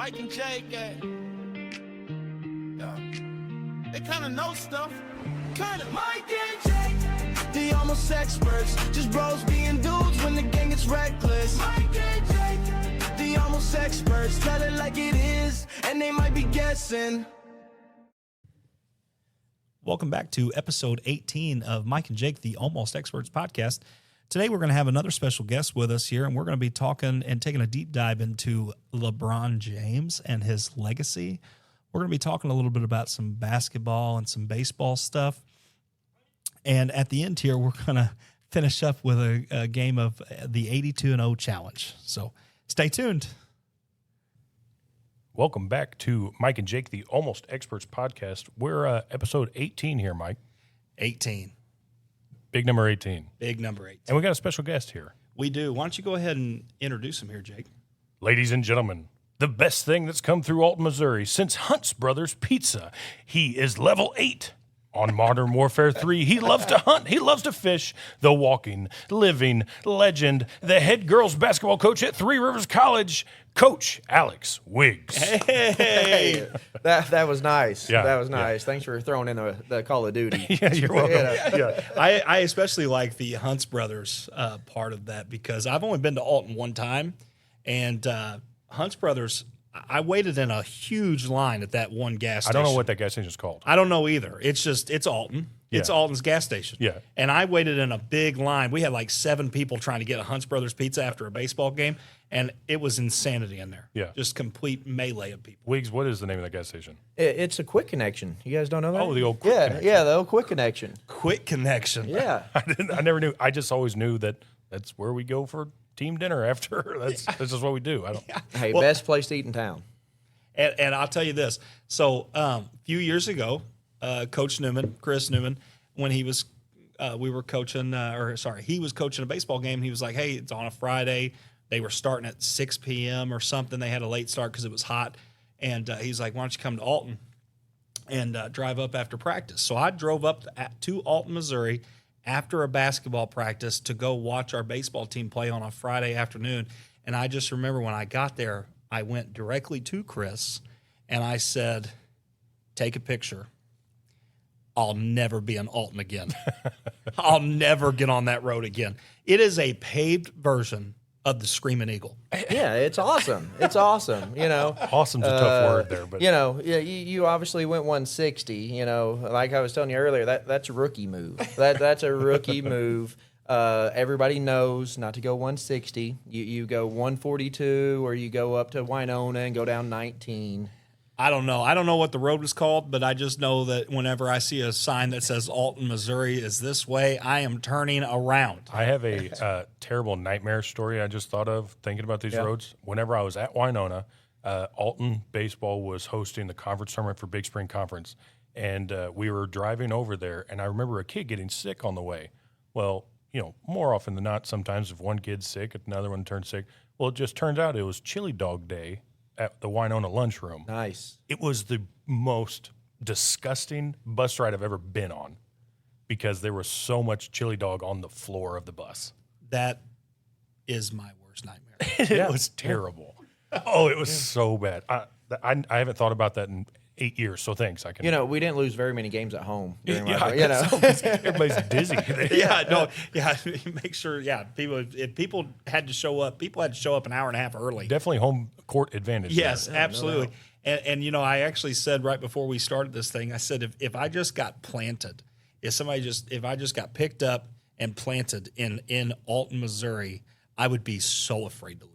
Mike and Jake, they kind of know stuff. Kind of. Mike and Jake, the almost experts. Just bros being dudes when the gang gets reckless. Mike and Jake, the almost experts. Tell it like it is, and they might be guessing. Welcome back to episode 18 of Mike and Jake, the Almost Experts podcast. Today, we're going to have another special guest with us here, and we're going to be talking and taking a deep dive into LeBron James and his legacy. We're going to be talking a little bit about some basketball and some baseball stuff. And at the end here, we're going to finish up with a game of the 82-0 challenge. So stay tuned. Welcome back to Mike and Jake, the Almost Experts podcast. We're episode 18 here, Mike. 18. Big number 18. Big number 18. And we got a special guest here. We do. Why don't you go ahead and introduce him here, Jake? Ladies and gentlemen, the best thing that's come through Alton, Missouri since Hunt's Brothers Pizza. He is level 8 on Modern Warfare 3. He loves to hunt. He loves to fish. The walking, living legend, the head girls basketball coach at Three Rivers College, Coach Alex Wiggs. Hey. That was nice. Yeah, That was nice. Thanks for throwing in the Call of Duty. Yeah, you're welcome. Yeah. I especially like the Hunts Brothers part of that because I've only been to Alton one time, and Hunts Brothers, I waited in a huge line at that one gas station. I don't know what that gas station is called. I don't know either. It's Alton. Yeah. It's Alton's gas station. Yeah. And I waited in a big line. We had like 7 people trying to get a Hunts Brothers pizza after a baseball game, and it was insanity in there. Yeah. Just complete melee of people. Wiggs, what is the name of that gas station? It's a quick connection. You guys don't know that? Oh, the old quick connection. Yeah, the old quick connection. Quick connection. Yeah. I never knew. I just always knew that that's where we go for team dinner after. That's just what we do. I don't. Hey, best place to eat in town. And I'll tell you this. So a few years ago, Coach Newman, Chris Newman, when he was, he was coaching a baseball game. And he was like, hey, it's on a Friday. They were starting at 6 p.m. or something. They had a late start because it was hot. And he's like, why don't you come to Alton and drive up after practice? So I drove up to Alton, Missouri after a basketball practice to go watch our baseball team play on a Friday afternoon. And I just remember when I got there, I went directly to Chris and I said, take a picture. I'll never be in Alton again. I'll never get on that road again. It is a paved version of the Screaming Eagle. Yeah, it's awesome. It's awesome. You know, Awesome's a tough word there, but you know, you obviously went 160. You know, like I was telling you earlier, that's a rookie move. That's a rookie move. Everybody knows not to go 160. You go 142, or you go up to Winona and go down 19. I don't know. I don't know what the road was called, but I just know that whenever I see a sign that says Alton, Missouri is this way, I am turning around. I have a terrible nightmare story I just thought of thinking about these roads. Whenever I was at Winona, Alton Baseball was hosting the conference tournament for Big Spring Conference, and we were driving over there, and I remember a kid getting sick on the way. Well, you know, more often than not, sometimes if one kid's sick, another one turns sick. Well, it just turns out it was chili dog day at the Winona lunchroom. Nice. It was the most disgusting bus ride I've ever been on because there was so much chili dog on the floor of the bus. That is my worst nightmare. It was terrible. Oh, it was so bad. I haven't thought about that in 8 years, so thanks. I can. You know, we didn't lose very many games at home. During Yeah, my, you know, everybody's dizzy. Make sure, people had to show up an hour and a half early. Definitely home court advantage. Yes, there. absolutely. And you know, I actually said right before we started this thing, I said if I just got planted, if I just got picked up and planted in Alton, Missouri, I would be so afraid to leave.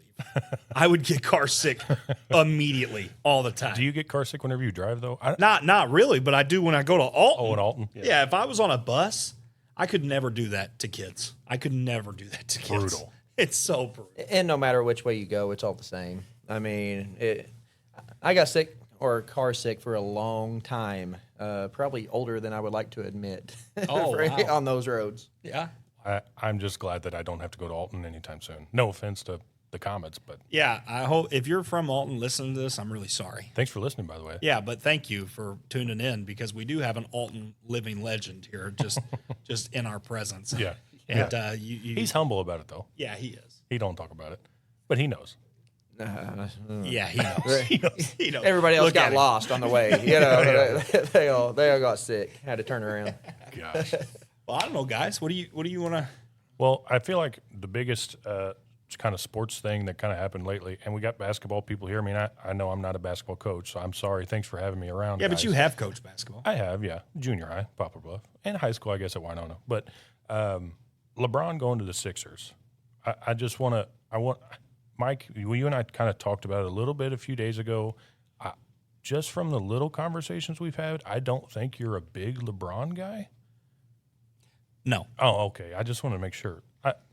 I would get car sick immediately, all the time. Do you get car sick whenever you drive, though? Not really, but I do when I go to Alton. Oh, in Alton? Yeah, if I was on a bus, I could never do that to kids. Brutal. It's so brutal. and no matter which way you go, it's all the same. I mean, I got sick or car sick for a long time, probably older than I would like to admit. Oh, wow. On those roads. Yeah. I'm just glad that I don't have to go to Alton anytime soon. No offense to the comments, but Yeah, I hope if you're from Alton listening to this, I'm really sorry. thanks for listening, by the way. Yeah, but thank you for tuning in because we do have an Alton living legend here, just in our presence. Yeah. And He's humble about it, though. yeah, he is. He don't talk about it, but he knows. Yeah, he knows. He knows. Everybody else Look got at him. lost on the way. You know, they all got sick. Had to turn around. Gosh. Well, I don't know, guys. What do you want to? Well, I feel like the biggest kind of sports thing that kind of happened lately, and we got basketball people here. I mean, I know I'm not a basketball coach, so I'm sorry. Thanks for having me around. Yeah, guys. but you have coached basketball. I have, yeah. Junior high, Poplar Bluff, and high school, I guess, at Winona. But LeBron going to the Sixers. I just want to – Mike, you and I kind of talked about it a little bit a few days ago. Just from the little conversations we've had, I don't think you're a big LeBron guy. No. Oh, okay. I just want to make sure.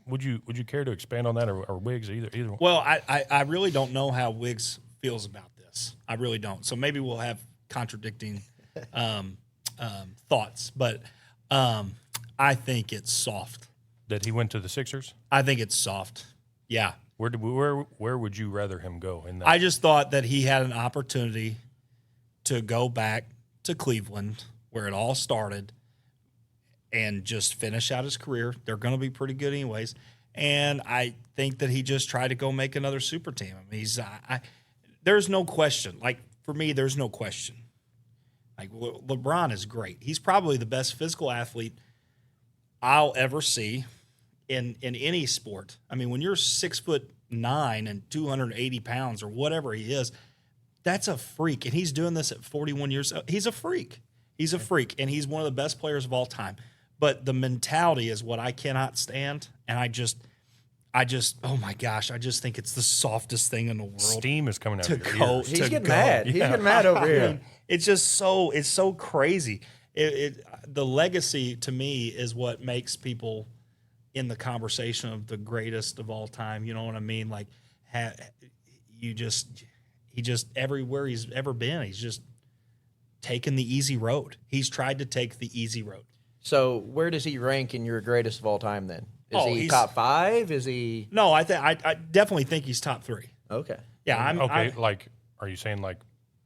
Would you care to expand on that, or Wiggs, either one? Well, I really don't know how Wiggs feels about this. I really don't. So maybe we'll have contradicting thoughts. But I think it's soft. That he went to the Sixers? I think it's soft. Yeah. Where would you rather him go in that? I just thought that he had an opportunity to go back to Cleveland, where it all started, and just finish out his career. They're going to be pretty good anyways. And I think that he just tried to go make another super team. I mean, there's no question. Like, for me, there's no question. Like, LeBron is great. He's probably the best physical athlete I'll ever see in any sport. I mean, when you're 6'9" and 280 pounds or whatever he is, that's a freak. And he's doing this at 41 years old. He's a freak. He's a freak, and he's one of the best players of all time. But the mentality is what I cannot stand, and I just, oh my gosh, I just think it's the softest thing in the world. Steam is coming out of your ears. He's getting mad. He's getting mad over here. It's just it's so crazy. The legacy to me is what makes people in the conversation of the greatest of all time. You know what I mean? Like, he just everywhere he's ever been, he's just taken the easy road. He's tried to take the easy road. So where does he rank in your greatest of all time then? Is he he's top 5? Is he? No, I definitely think he's top 3. Okay. Yeah, Okay, are you saying like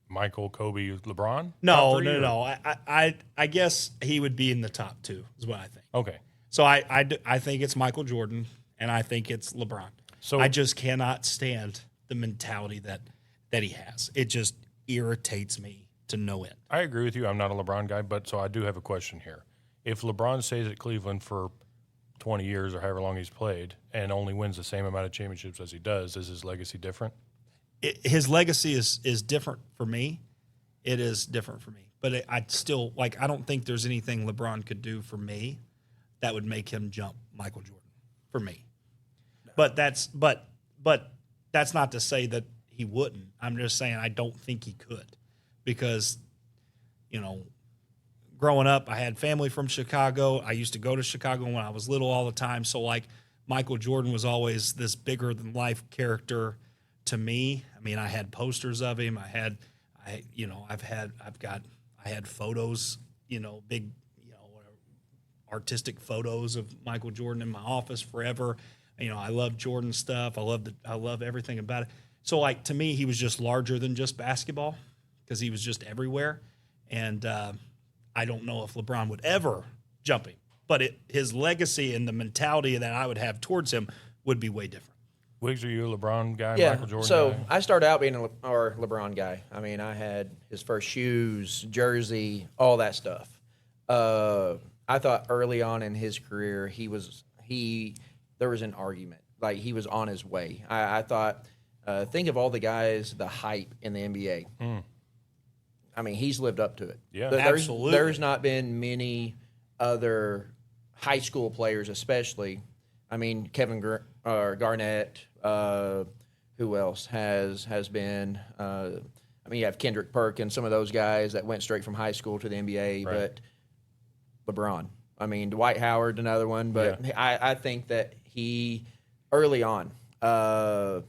Michael, Kobe, LeBron? No. I guess he would be in the top 2 is what I think. Okay. So I think it's Michael Jordan, and I think it's LeBron. So I just cannot stand the mentality that he has. It just irritates me to no end. I agree with you. I'm not a LeBron guy, but so I do have a question here. If LeBron stays at Cleveland for 20 years or however long he's played and only wins the same amount of championships as he does, is his legacy different? His legacy is different for me. It is different for me. But I still, I don't think there's anything LeBron could do for me that would make him jump Michael Jordan for me. But that's not to say that he wouldn't. I'm just saying I don't think he could because, growing up, I had family from Chicago. I used to go to Chicago when I was little all the time. So, Michael Jordan was always this bigger-than-life character to me. I mean, I had posters of him. I had photos, big, artistic photos of Michael Jordan in my office forever. I love Jordan stuff. I love everything about it. So, to me, he was just larger than just basketball because he was just everywhere. And I don't know if LeBron would ever jump him, but his legacy and the mentality that I would have towards him would be way different. Wiggs, are you a LeBron guy, Yeah. Michael Jordan So guy? I started out being a LeBron guy. I mean, I had his first shoes, jersey, all that stuff. I thought early on in his career, there was an argument. Like, he was on his way. I thought, think of all the guys, the hype in the NBA. I mean, he's lived up to it. Yeah, absolutely. There's not been many other high school players, especially. I mean, Kevin Garnett. Who else has been? You have Kendrick Perkins, some of those guys that went straight from high school to the NBA. Right. But LeBron. I mean, Dwight Howard, another one. But yeah. I think that he early on. I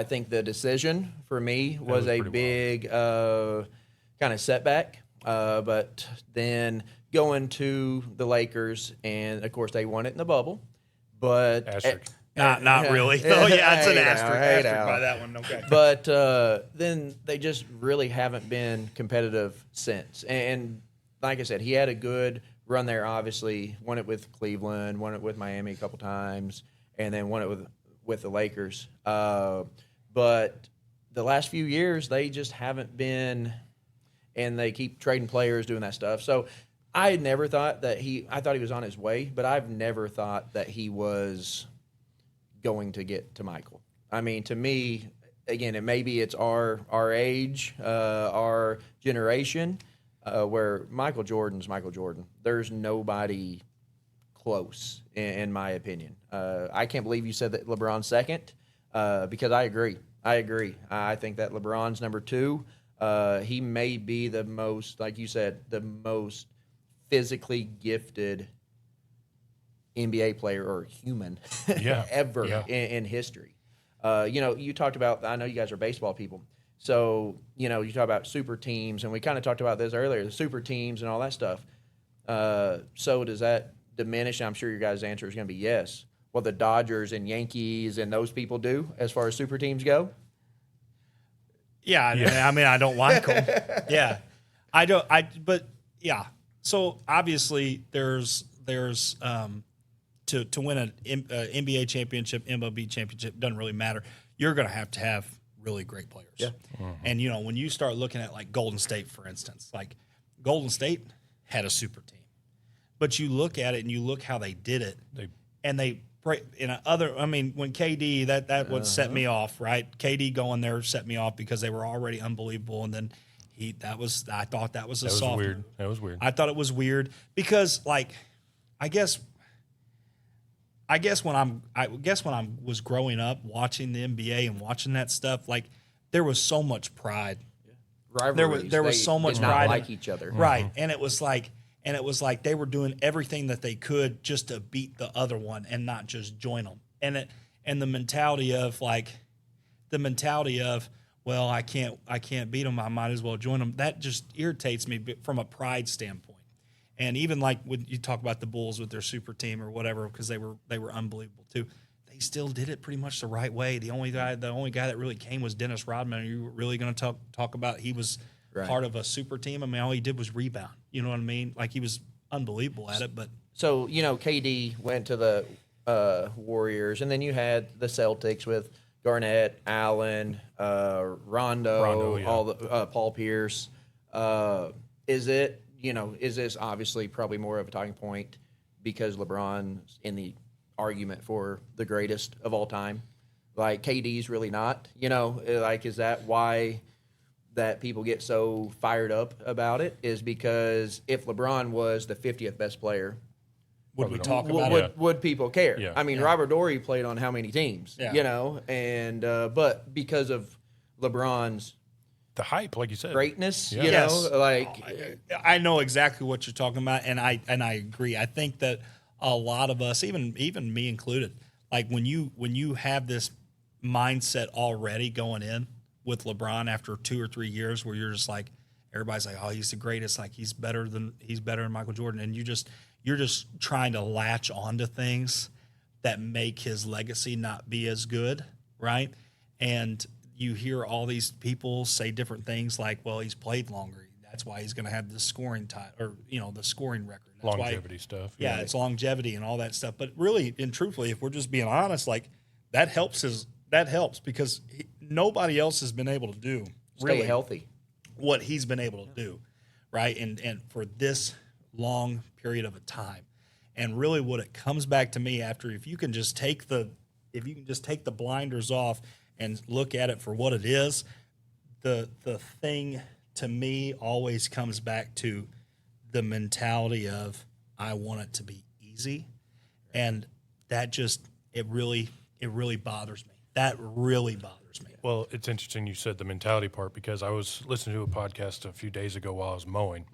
think the decision for me was a big kind of setback. But then going to the Lakers, and of course they won it in the bubble. But Asterisk. Not really. Oh, yeah, it's an asterisk now. by that one. Okay. But then they just really haven't been competitive since. And like I said, he had a good run there, obviously. Won it with Cleveland, won it with Miami a couple times, and then won it with the Lakers. but the last few years they just haven't been, and they keep trading players, doing that stuff. So I never thought that I thought he was on his way, but I've never thought that he was going to get to Michael. I mean, to me, again, maybe it's our age, our generation, where Michael Jordan's Michael Jordan. There's nobody close, in my opinion. I can't believe you said that LeBron's second, because I agree. I think that LeBron's number 2. He may be the most, like you said, the most physically gifted NBA player or human ever in history. You talked about, I know you guys are baseball people, so, you talk about super teams, and we kind of talked about this earlier, the super teams and all that stuff. So does that diminish? I'm sure your guys' answer is going to be yes. What the Dodgers and Yankees and those people do as far as super teams go? Yeah. I mean, I don't like them. Yeah. But yeah. So obviously there's to win an NBA championship, MLB championship, doesn't really matter. You're going to have really great players. Yeah. And, when you start looking at like Golden State, for instance, like Golden State had a super team, but you look at it and you look how they did it, when KD, that would set me off, right? KD going there set me off because they were already unbelievable. And then I thought that was a soft. Weird. That was weird. I thought it was weird because I guess when I was growing up watching the NBA and watching that stuff, like there was so much pride. Rivalries. There was so much did pride. Not like each other. Right. And it was like they were doing everything that they could just to beat the other one and not just join them. And the mentality of well, I can't beat them, I might as well join them. That just irritates me from a pride standpoint. And even like when you talk about the Bulls with their super team or whatever, because they were unbelievable too. They still did it pretty much the right way. The only guy that really came was Dennis Rodman. Are you really going to talk about he was part of a super team? I mean, all he did was rebound. You know what I mean? Like he was unbelievable at it. But so KD went to the Warriors, and then you had the Celtics with Garnett, Allen, Rondo, all the Paul Pierce. Is this obviously probably more of a talking point because LeBron's in the argument for the greatest of all time? Like KD's really not, is that why that people get so fired up about it? Is because if LeBron was the 50th best player, would we talk about it? Would people care? Yeah. I mean, Robert Horry played on how many teams? Yeah. And but because of LeBron's the hype, like you said, greatness, Yes. I know exactly what you're talking about, and I agree. I think that a lot of us, even me included, like when you have this mindset already going in with LeBron after 2 or 3 years, where you're just like, everybody's like, oh, he's the greatest, like he's better than Michael Jordan, and you're just trying to latch onto things that make his legacy not be as good, right? And you hear all these people say different things like, well, he's played longer. That's why he's going to have the scoring the scoring record. That's longevity stuff. Yeah, it's longevity and all that stuff. But really and truthfully, if we're just being honest, like that helps because nobody else has been able to do stay healthy what he's been able to do, right? And for this long period of a time. And really what it comes back to me after, if you can just take the blinders off and look at it for what it is, the thing to me always comes back to the mentality of I want it to be easy. And that just it really bothers me. That really bothers me. Well, it's interesting you said the mentality part, because I was listening to a podcast a few days ago while I was mowing,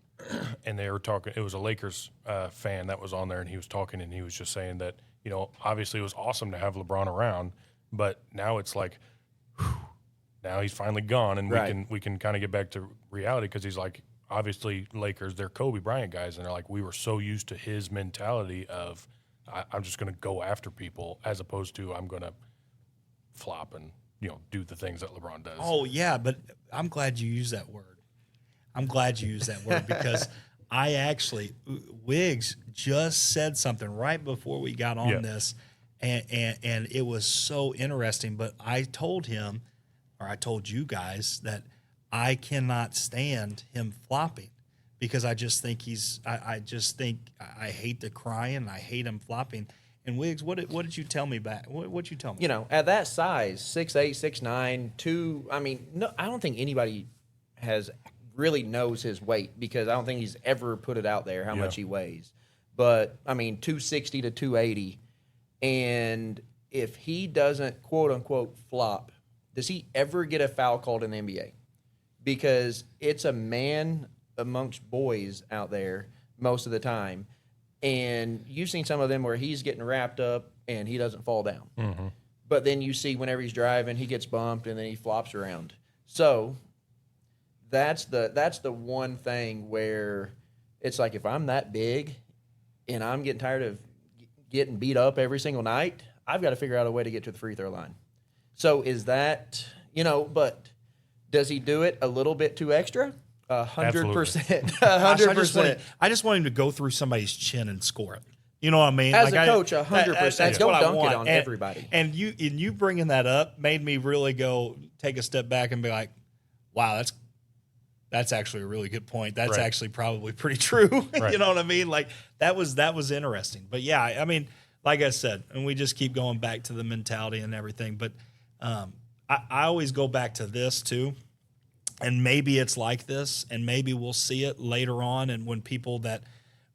and they were talking. It was a Lakers fan that was on there, and he was talking, and he was just saying that, obviously it was awesome to have LeBron around, but now it's like, now he's finally gone, and we can kind of get back to reality, because he's like, obviously Lakers, they're Kobe Bryant guys, and they're like, we were so used to his mentality of I'm just going to go after people, as opposed to I'm going to flop and do the things that LeBron does. Oh yeah, but I'm glad you used that word. Because I actually, Wiggs just said something right before we got on this, and it was so interesting. But I told him or I told you guys that I cannot stand him flopping because I just think I just think I hate the crying. I hate him flopping. And Wiggs, what did you tell me back? What'd you tell me? You know, at that size, 6'8", 6'9", 2. I mean, no, I don't think anybody really knows his weight because I don't think he's ever put it out there how much he weighs. But I mean, 260 to 280, and if he doesn't quote unquote flop, does he ever get a foul called in the NBA? Because it's a man amongst boys out there most of the time. And you've seen some of them where he's getting wrapped up and he doesn't fall down. Mm-hmm. But then you see whenever he's driving, he gets bumped and then he flops around. So that's the one thing where it's like if I'm that big and I'm getting tired of getting beat up every single night, I've got to figure out a way to get to the free throw line. So is that, but does he do it a little bit too extra? 100%. 100%. I just want him to go through somebody's chin and score it. You know what I mean? As a coach, 100%. That's Don't what dunk I want. it on everybody. And you bringing that up made me really take a step back and be like, wow, that's actually a really good point. That's actually probably pretty true. Right. You know what I mean? Like that was interesting. But yeah, I mean, like I said, and we just keep going back to the mentality and everything. But I always go back to this too. And maybe it's like this, and maybe we'll see it later on. And when people that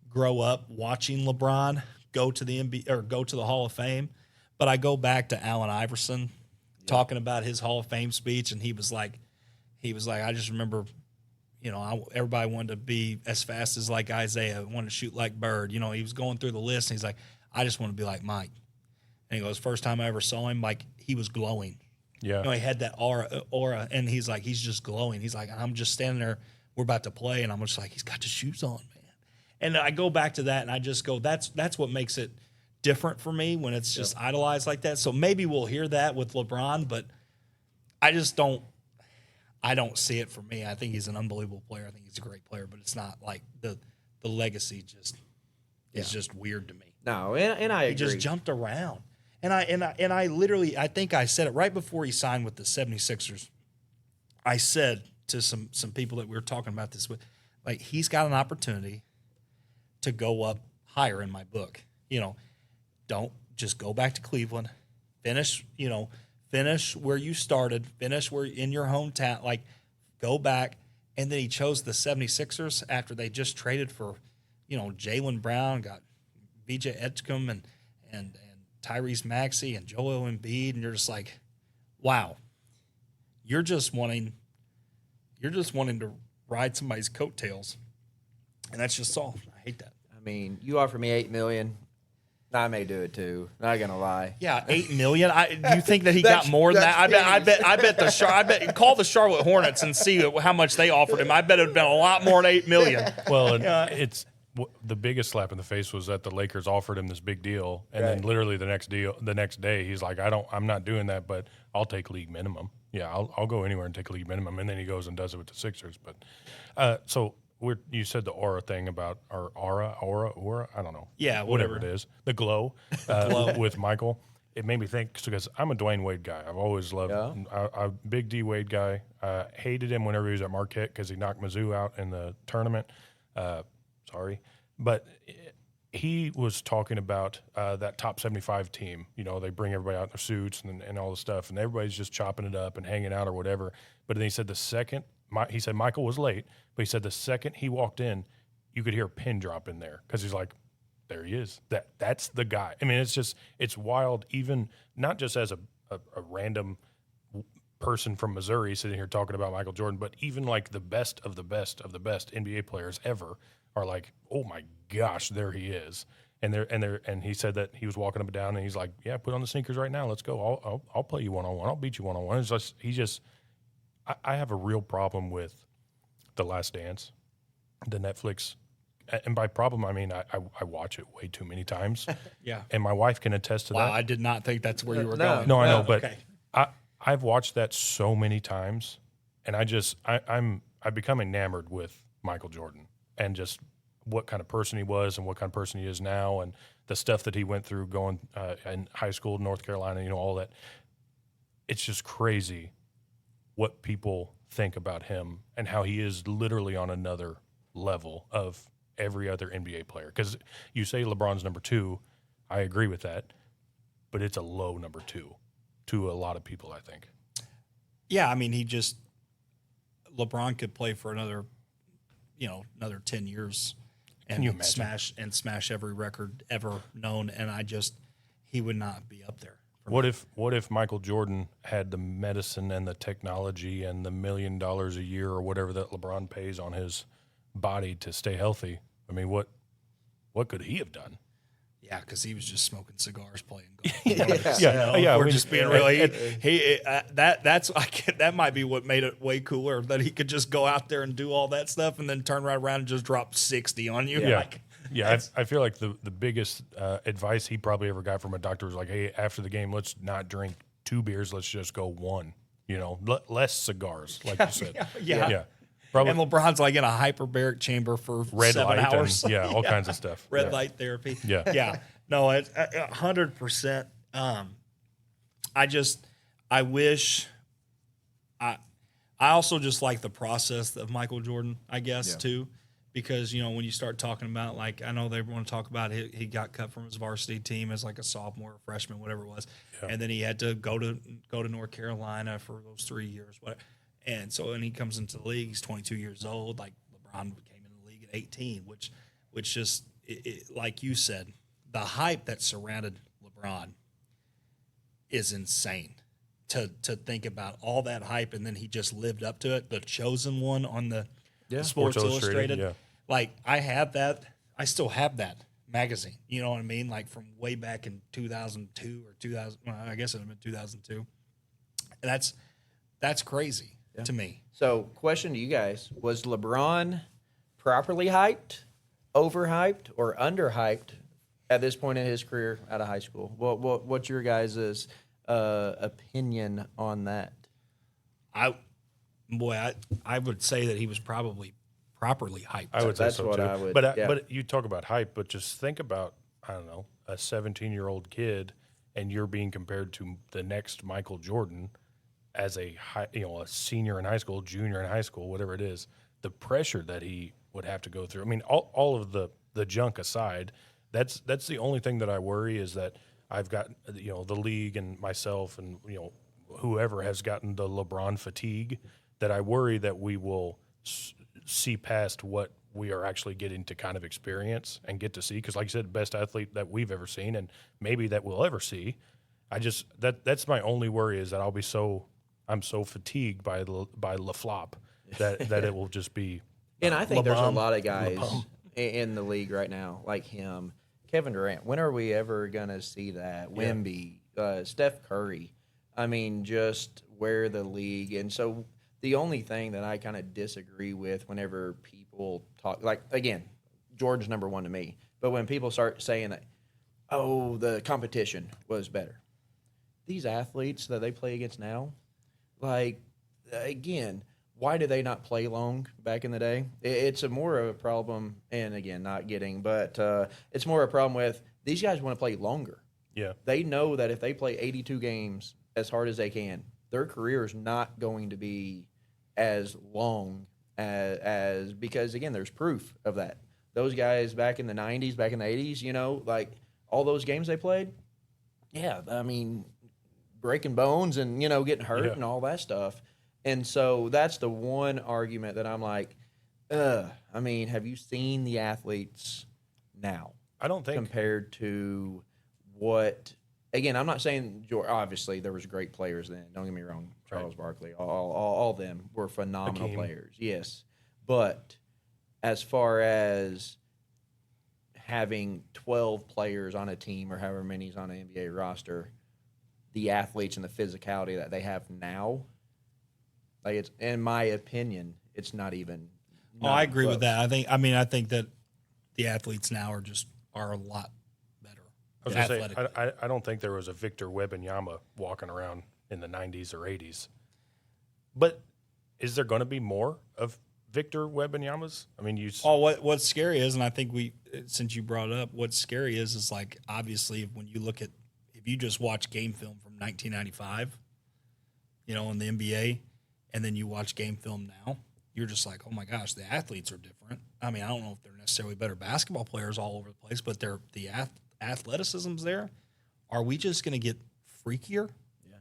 grow up watching LeBron go to the NBA or go to the Hall of Fame, but I go back to Allen Iverson talking about his Hall of Fame speech, and he was like, I just remember, everybody wanted to be as fast as like Isaiah, wanted to shoot like Bird. He was going through the list, and he's like, I just want to be like Mike. And he goes, first time I ever saw him, like he was glowing. Yeah. He had that aura, and he's like, he's just glowing. He's like, I'm just standing there, we're about to play, and I'm just like, he's got the shoes on, man. And I go back to that, and I just go, that's what makes it different for me when it's just idolized like that. So maybe we'll hear that with LeBron, but I don't see it for me. I think he's an unbelievable player. I think he's a great player, but it's not like the legacy is just weird to me. No, and I agree. He just jumped around. And I literally, I think I said it right before he signed with the 76ers. I said to some people that we were talking about this with, like, he's got an opportunity to go up higher in my book. Don't just go back to Cleveland, finish where you started, finish where in your hometown, like go back. And then he chose the 76ers after they just traded for, Jaylen Brown, got VJ Edgecombe and Tyrese Maxey and Joel Embiid, and you're just like, wow, you're just wanting to ride somebody's coattails, and that's just all. I hate that. I mean, you offer me $8 million, I may do it too. Not gonna lie. Yeah, $8 million. Do you think that he got more than that? I bet. Call the Charlotte Hornets and see how much they offered him. I bet it would have been a lot more than $8 million. Well, it's. The biggest slap in the face was that the Lakers offered him this big deal, and then literally the next day, he's like, I'm not doing that, but I'll take league minimum. Yeah, I'll go anywhere and take league minimum, and then he goes and does it with the Sixers. But so you said the aura thing about our aura, I don't know. Yeah, whatever it is, the glow, with Michael. It made me think because I'm a Dwayne Wade guy. I've always loved a big D Wade guy. Hated him whenever he was at Marquette because he knocked Mizzou out in the tournament. Sorry, but he was talking about that top 75 team. They bring everybody out in their suits and all the stuff, and everybody's just chopping it up and hanging out or whatever. But then he said he said Michael was late, but he said the second he walked in, you could hear a pin drop in there because he's like, there he is. That's the guy. I mean, it's wild, even not just as a random person from Missouri sitting here talking about Michael Jordan, but even like the best of the best of the best NBA players ever are like, oh my gosh, there he is. And he said that he was walking up and down, and he's like, yeah, put on the sneakers right now. Let's go. I'll play you one-on-one. I'll beat you one-on-one. It's just I have a real problem with The Last Dance, the Netflix. And by problem, I mean I watch it way too many times. Yeah. And my wife can attest to that. Wow, I did not think that's where you were going. No, I know, but okay. I've watched that so many times, and I've become enamored with Michael Jordan and just what kind of person he was and what kind of person he is now, and the stuff that he went through going in high school in North Carolina, all that. It's just crazy what people think about him and how he is literally on another level of every other NBA player. Because you say LeBron's number 2, I agree with that, but it's a low number 2 to a lot of people, I think. Yeah, I mean, LeBron could play for another 10 years Can you and imagine? smash every record ever known, and he would not be up there. What if Michael Jordan had the medicine and the technology and the $1 million a year or whatever that LeBron pays on his body to stay healthy? I mean, what could he have done? Yeah, because he was just smoking cigars, playing Yeah, golf. yeah. We're just being real. That might be what made it way cooler, that he could just go out there and do all that stuff and then turn right around and just drop 60 on you. Yeah. I feel like the biggest advice he probably ever got from a doctor was like, hey, after the game, let's not drink 2 beers. Let's just go 1, less cigars, like you said. Yeah. Probably And LeBron's like in a hyperbaric chamber for red 7 light hours. and all kinds of stuff. Red light therapy. Yeah. Yeah. No, it's 100%. I wish I also just like the process of Michael Jordan, I guess, too, because, when you start talking about, like, I know they want to talk about he got cut from his varsity team as like a sophomore or freshman, whatever it was. Yeah. And then he had to go to North Carolina for those 3 years, whatever. And so when he comes into the league, he's 22 years old. Like LeBron came in the league at 18, which just like you said, the hype that surrounded LeBron is insane. To think about all that hype, and then he just lived up to it. The chosen one on the Sports Illustrated. Yeah. Like I have that. I still have that magazine. You know what I mean? Like from way back in 2002 or 2000. Well, I guess it would have been 2002. And that's crazy. To me. So, question to you guys: was LeBron properly hyped, overhyped, or underhyped at this point in his career out of high school? What's your guys' opinion on that? I would say that he was probably properly hyped. I would say That's so what too. I would. But you talk about hype, but just think about, I don't know, a 17-year-old kid, and you're being compared to the next Michael Jordan as a senior in high school, junior in high school, whatever it is. The pressure that he would have to go through. I mean, all of the junk aside, that's the only thing that I worry is that I've got the league and myself and whoever has gotten the LeBron fatigue, that I worry that we will see past what we are actually getting to kind of experience and get to see. Because like you said, best athlete that we've ever seen and maybe that we'll ever see. That's my only worry, is that I'm so fatigued by LaFlop that it will just be. And I think there's a lot of guys in the league right now like him. Kevin Durant, when are we ever going to see that? Wemby, Steph Curry. I mean, just where the league. And so the only thing that I kind of disagree with whenever people talk, like, again, Jordan's number 1 to me. But when people start saying that, oh, the competition was better. These athletes that they play against now, like, again, why do they not play long back in the day? It's more of a problem, and again, but it's more a problem with these guys want to play longer. Yeah. They know that if they play 82 games as hard as they can, their career is not going to be as long as because, again, there's proof of that. Those guys back in the 90s, back in the 80s, like all those games they played, I mean, breaking bones and, getting hurt and all that stuff. And so that's the one argument that I'm like, I mean, have you seen the athletes now? I don't think. Compared to what, again, I'm not saying, obviously there was great players then. Don't get me wrong. Charles Barkley, all of them were phenomenal players. Yes. But as far as having 12 players on a team or however many's on an NBA roster, the athletes and the physicality that they have now, like, it's, in my opinion, it's not even. I agree with that. I think that the athletes now are a lot better. I was going to say, I don't think there was a Victor Wembanyama walking around in the 90s or 80s. But is there going to be more of Victor Wembanyamas? I mean, what's scary is, and I think since you brought it up, what's scary is like, obviously when you look at, if you just watch game film from 1995, in the NBA, and then you watch game film now, you're just like, oh my gosh, the athletes are different. I mean, I don't know if they're necessarily better basketball players all over the place, but the athleticism's there. Are we just going to get freakier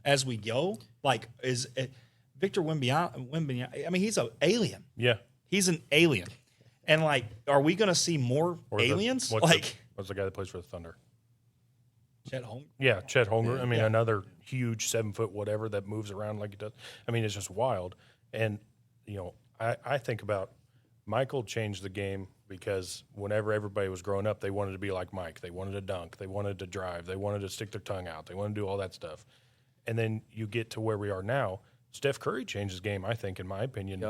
as we go? Like, is Victor Wembanyama? I mean, he's an alien. Yeah. He's an alien. And, like, are we going to see more aliens? What's the guy that plays for the Thunder? Chet Holmgren? Yeah, Chet Holmgren. I mean, another huge 7-foot whatever that moves around like he does. I mean, it's just wild. And, you know, I think about Michael changed the game because whenever everybody was growing up, they wanted to be like Mike. They wanted to dunk. They wanted to drive. They wanted to stick their tongue out. They wanted to do all that stuff. And then you get to where we are now. Steph Curry changed his game, I think, in my opinion,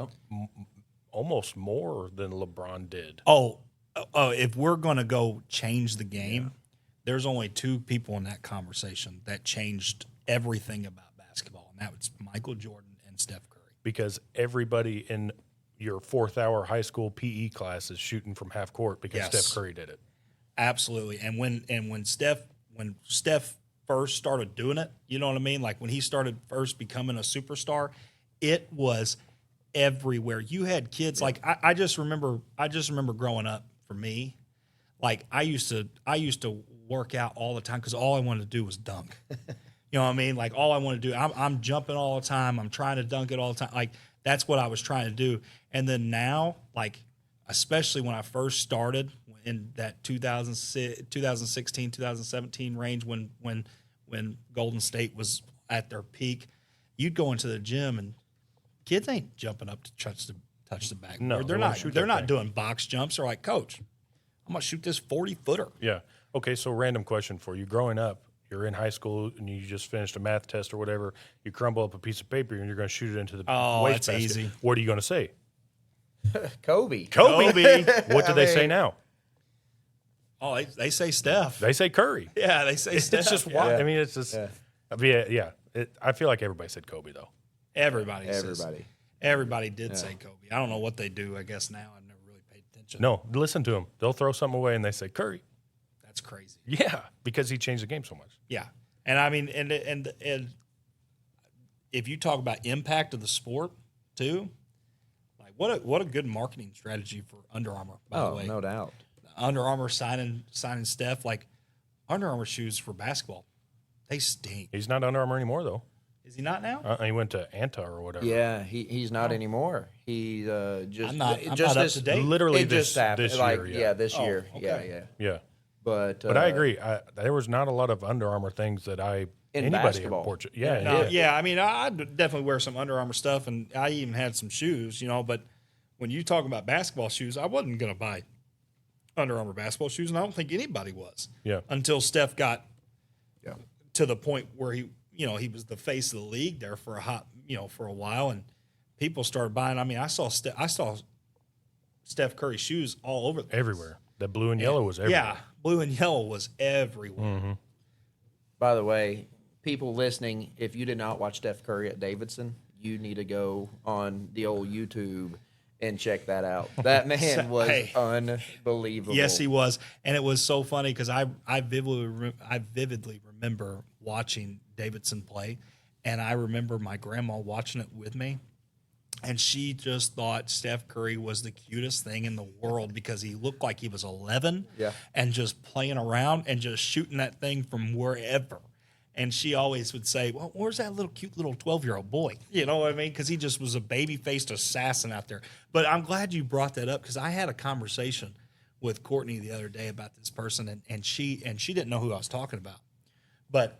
almost more than LeBron did. Oh, if we're going to go change the game, there's only two people in that conversation that changed everything about basketball, and that was Michael Jordan and Steph Curry. Because everybody in your 4th-hour high school PE class is shooting from half court because Steph Curry did it. Absolutely. And when Steph first started doing it, you know what I mean? Like when he started first becoming a superstar, it was everywhere. You had kids like I just remember growing up for me, like I used to work out all the time because all I wanted to do was dunk. You know what I mean? Like all I want to do, I'm jumping all the time. I'm trying to dunk it all the time. Like that's what I was trying to do. And then now, like especially when I first started in that 2016, 2017 range when Golden State was at their peak, you'd go into the gym and kids ain't jumping up to touch the backboard. No, they're not doing box jumps. They're like, Coach, I'm gonna shoot this 40-footer. Yeah. Okay, so random question for you. Growing up, you're in high school and you just finished a math test or whatever. You crumble up a piece of paper and you're going to shoot it into the wastebasket. Easy. What are you going to say? Kobe. What do they say now? Oh, they say Steph. They say Curry. Yeah, they say Steph. It's just wild. Yeah. I mean, it's just I feel like everybody said Kobe though. Everybody did say Kobe. I don't know what they do. I guess now I've never really paid attention. No, listen to them. They'll throw something away and they say Curry. That's crazy. Yeah, because he changed the game so much. Yeah, and I mean, and if you talk about impact of the sport too, like what a good marketing strategy for Under Armour. By the way, no doubt. Under Armour signing Steph, like Under Armour shoes for basketball, they stink. He's not Under Armour anymore though. Is he not now? He went to Anta or whatever. Yeah, he's not anymore. He just I'm not up to date. Literally it this just happened. year. Like, Yeah. this year. okay. Yeah. But I agree. There was not a lot of Under Armour things that in anybody basketball. purchased. Yeah. I mean, I definitely wear some Under Armour stuff, and I even had some shoes, you know. But when you talk about basketball shoes, I wasn't going to buy Under Armour basketball shoes, and I don't think anybody was. Yeah. Until Steph got to the point where he was the face of the league there for for a while, and people started buying. I mean, I saw Steph Curry shoes all over the place. Everywhere. That blue and yellow was everywhere. Yeah, blue and yellow was everywhere. Mm-hmm. By the way, people listening, if you did not watch Steph Curry at Davidson, you need to go on the old YouTube and check that out. That man was unbelievable. Yes, he was, and it was so funny because I vividly remember watching Davidson play, and I remember my grandma watching it with me, and she just thought Steph Curry was the cutest thing in the world because he looked like he was 11 and just playing around and just shooting that thing from wherever. And she always would say, well, where's that little cute little 12-year-old boy? You know what I mean? Because he just was a baby-faced assassin out there. But I'm glad you brought that up because I had a conversation with Courtney the other day about this person, and she didn't know who I was talking about. But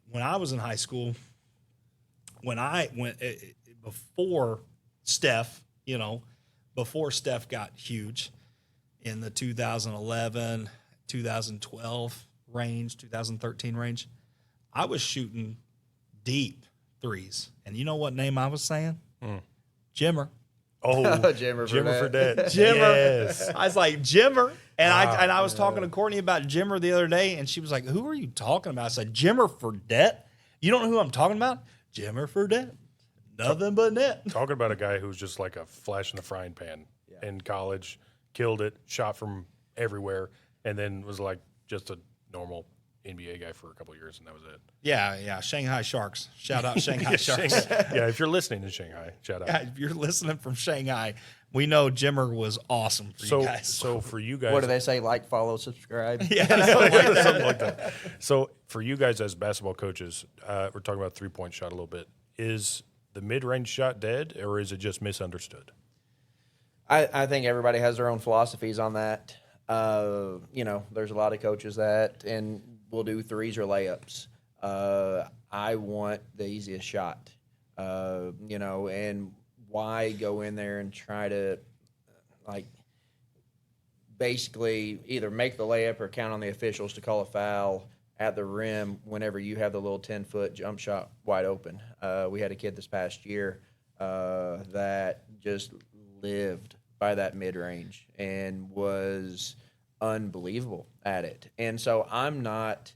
when I was in high school, before Steph got huge in the 2011, 2012 range, 2013 range, I was shooting deep threes. And you know what name I was saying? Jimmer. Oh, Jimmer Fredette. Jimmer. Yes. I was like, Jimmer. And I was talking to Courtney about Jimmer the other day, and she was like, who are you talking about? I said, Jimmer Fredette. You don't know who I'm talking about? Jimmer Fredette. Nothing but net. Talking about a guy who's just like a flash in the frying pan in college, killed it, shot from everywhere, and then was like just a normal NBA guy for a couple of years, and that was it. Yeah. Shanghai Sharks. Shout out Shanghai Sharks. Yeah, if you're listening in Shanghai, shout out. Yeah, if you're listening from Shanghai, we know Jimmer was awesome for you guys. So for you guys, What do they say? Like, follow, subscribe. Yeah, something like that. So for you guys as basketball coaches, we're talking about 3-point shot a little bit. Is the mid-range shot dead, or is it just misunderstood? I think everybody has their own philosophies on that. There's a lot of coaches that and will do threes or layups. I want the easiest shot, and why go in there and try to, basically either make the layup or count on the officials to call a foul at the rim whenever you have the little 10-foot jump shot wide open. We had a kid this past year that just lived by that mid-range and was unbelievable at it. And so I'm not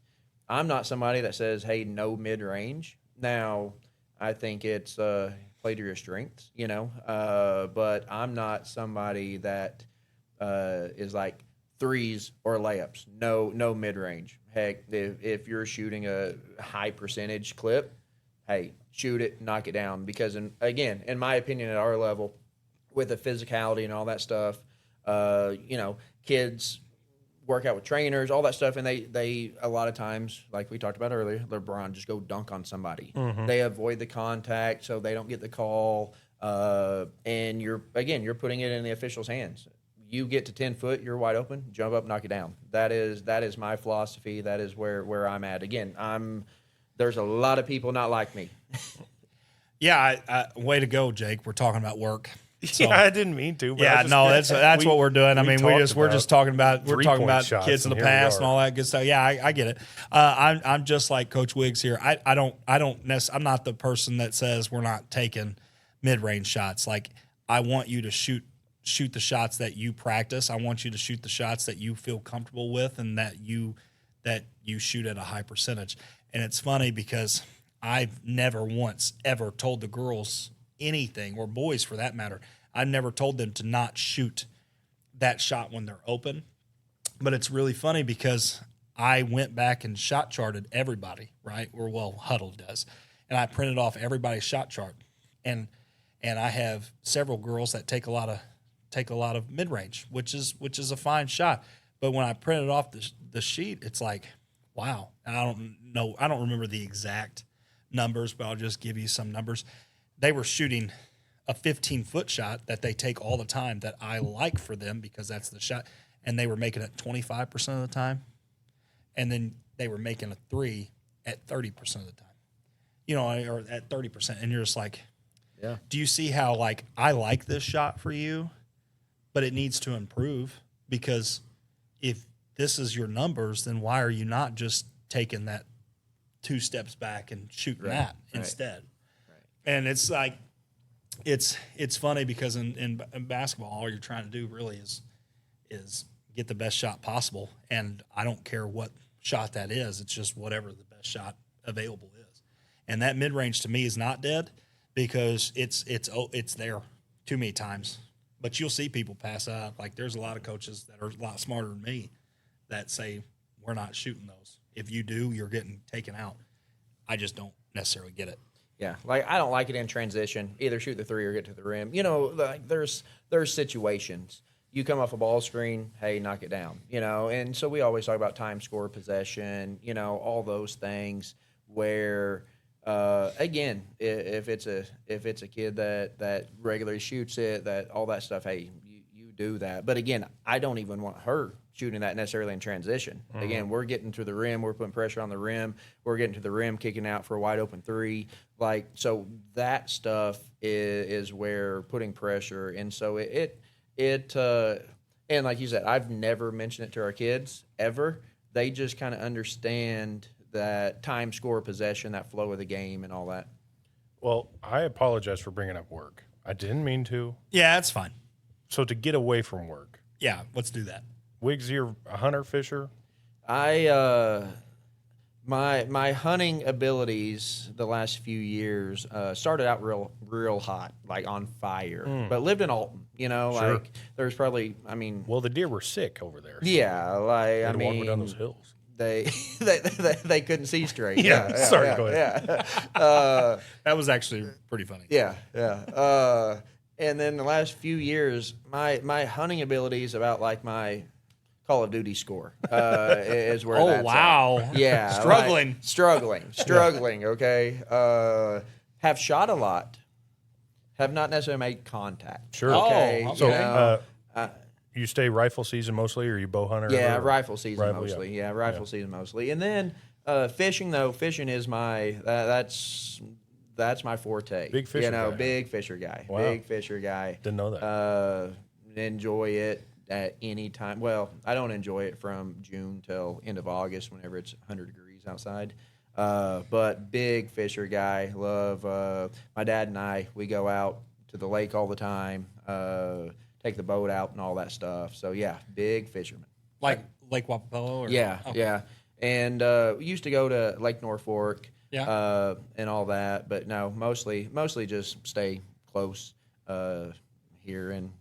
somebody that says, hey, no mid-range. Now, I think it's play to your strengths, but I'm not somebody that is like threes or layups, no mid-range. Heck, if you're shooting a high percentage clip, hey, shoot it, knock it down. Because, in my opinion, at our level, with the physicality and all that stuff, kids work out with trainers, all that stuff, and they a lot of times, like we talked about earlier, LeBron just go dunk on somebody. Mm-hmm. They avoid the contact so they don't get the call, and you're putting it in the official's hands. You get to 10 foot, you're wide open, jump up, knock it down. That is my philosophy. That is where I'm at. Again, there's a lot of people not like me. Yeah, way to go, Jake. We're talking about work. So, yeah, I didn't mean to. But that's what we're doing. We're just talking about kids in the past and all that good stuff. Yeah, I get it. I'm just like Coach Wiggs here. I'm not the person that says we're not taking mid-range shots. Like, I want you to shoot the shots that you practice. I want you to shoot the shots that you feel comfortable with and that you shoot at a high percentage. And it's funny because I've never once ever told the girls anything, or boys for that matter. I never told them to not shoot that shot when they're open. But it's really funny because I went back and shot charted everybody, right? Or Huddle does. And I printed off everybody's shot chart. And I have several girls that take a lot of mid-range, which is a fine shot. But when I printed off the sheet, it's like, wow. And I don't remember the exact numbers, but I'll just give you some numbers. They were shooting a 15-foot shot that they take all the time that I like for them because that's the shot, and they were making it 25% of the time, and then they were making a three at 30% of the time, or at 30%, and you're just like, yeah. Do you see how, like, I like this shot for you, but it needs to improve? Because if this is your numbers, then why are you not just taking that 2 steps back and shooting that instead? And it's like, it's funny because in basketball, all you're trying to do really is get the best shot possible. And I don't care what shot that is. It's just whatever the best shot available is. And that mid-range to me is not dead because it's there too many times. But you'll see people pass up. Like, there's a lot of coaches that are a lot smarter than me that say, we're not shooting those. If you do, you're getting taken out. I just don't necessarily get it. Yeah, like, I don't like it in transition. Either shoot the three or get to the rim. Like, there's situations. You come off a ball screen, hey, knock it down. And so we always talk about time, score, possession. All those things. Where, again, if it's a kid that regularly shoots it, that all that stuff, hey, you do that. But again, I don't even want her shooting that necessarily in transition. Mm-hmm. Again, we're getting to the rim. We're putting pressure on the rim. We're getting to the rim, kicking out for a wide open three. Like, so that stuff is where putting pressure. And so it and like you said, I've never mentioned it to our kids ever. They just kind of understand that time, score, possession, that flow of the game and all that. Well, I apologize for bringing up work. I didn't mean to. Yeah, that's fine. So to get away from work. Yeah, let's do that. Wiggs, you're a hunter, fisher? My hunting abilities the last few years started out real hot, like on fire. But lived in Alton, Sure. like there's probably, Well, the deer were sick over there. So yeah, like walk down those hills. they couldn't see straight. Yeah, sorry, go ahead. Yeah. That was actually pretty funny. Yeah. And then the last few years, my hunting ability is about like my Call of Duty score. Is where. Oh, that's wow. at. Yeah. Struggling. Struggling. Okay. Have shot a lot. Have not necessarily made contact. Sure. Okay. Oh, So, You know, you stay rifle season mostly, or you bow hunter? yeah, or- rifle season Rifle, mostly. Yeah, rifle season mostly. And then fishing though, fishing is my that's my forte. Big fisher guy. Big fisher guy. Wow. Big fisher guy. Didn't know that. Enjoy it at any time. Well, I don't enjoy it from June till end of August whenever it's 100 degrees outside. But big fisher guy. Love my dad and we go out to the lake all the time. Take the boat out and all that stuff. So yeah, big fisherman. Like Lake Wapapello? Or? Yeah, Okay. yeah. And we used to go to Lake Norfolk, Yeah. and all that. But no, mostly just stay close here in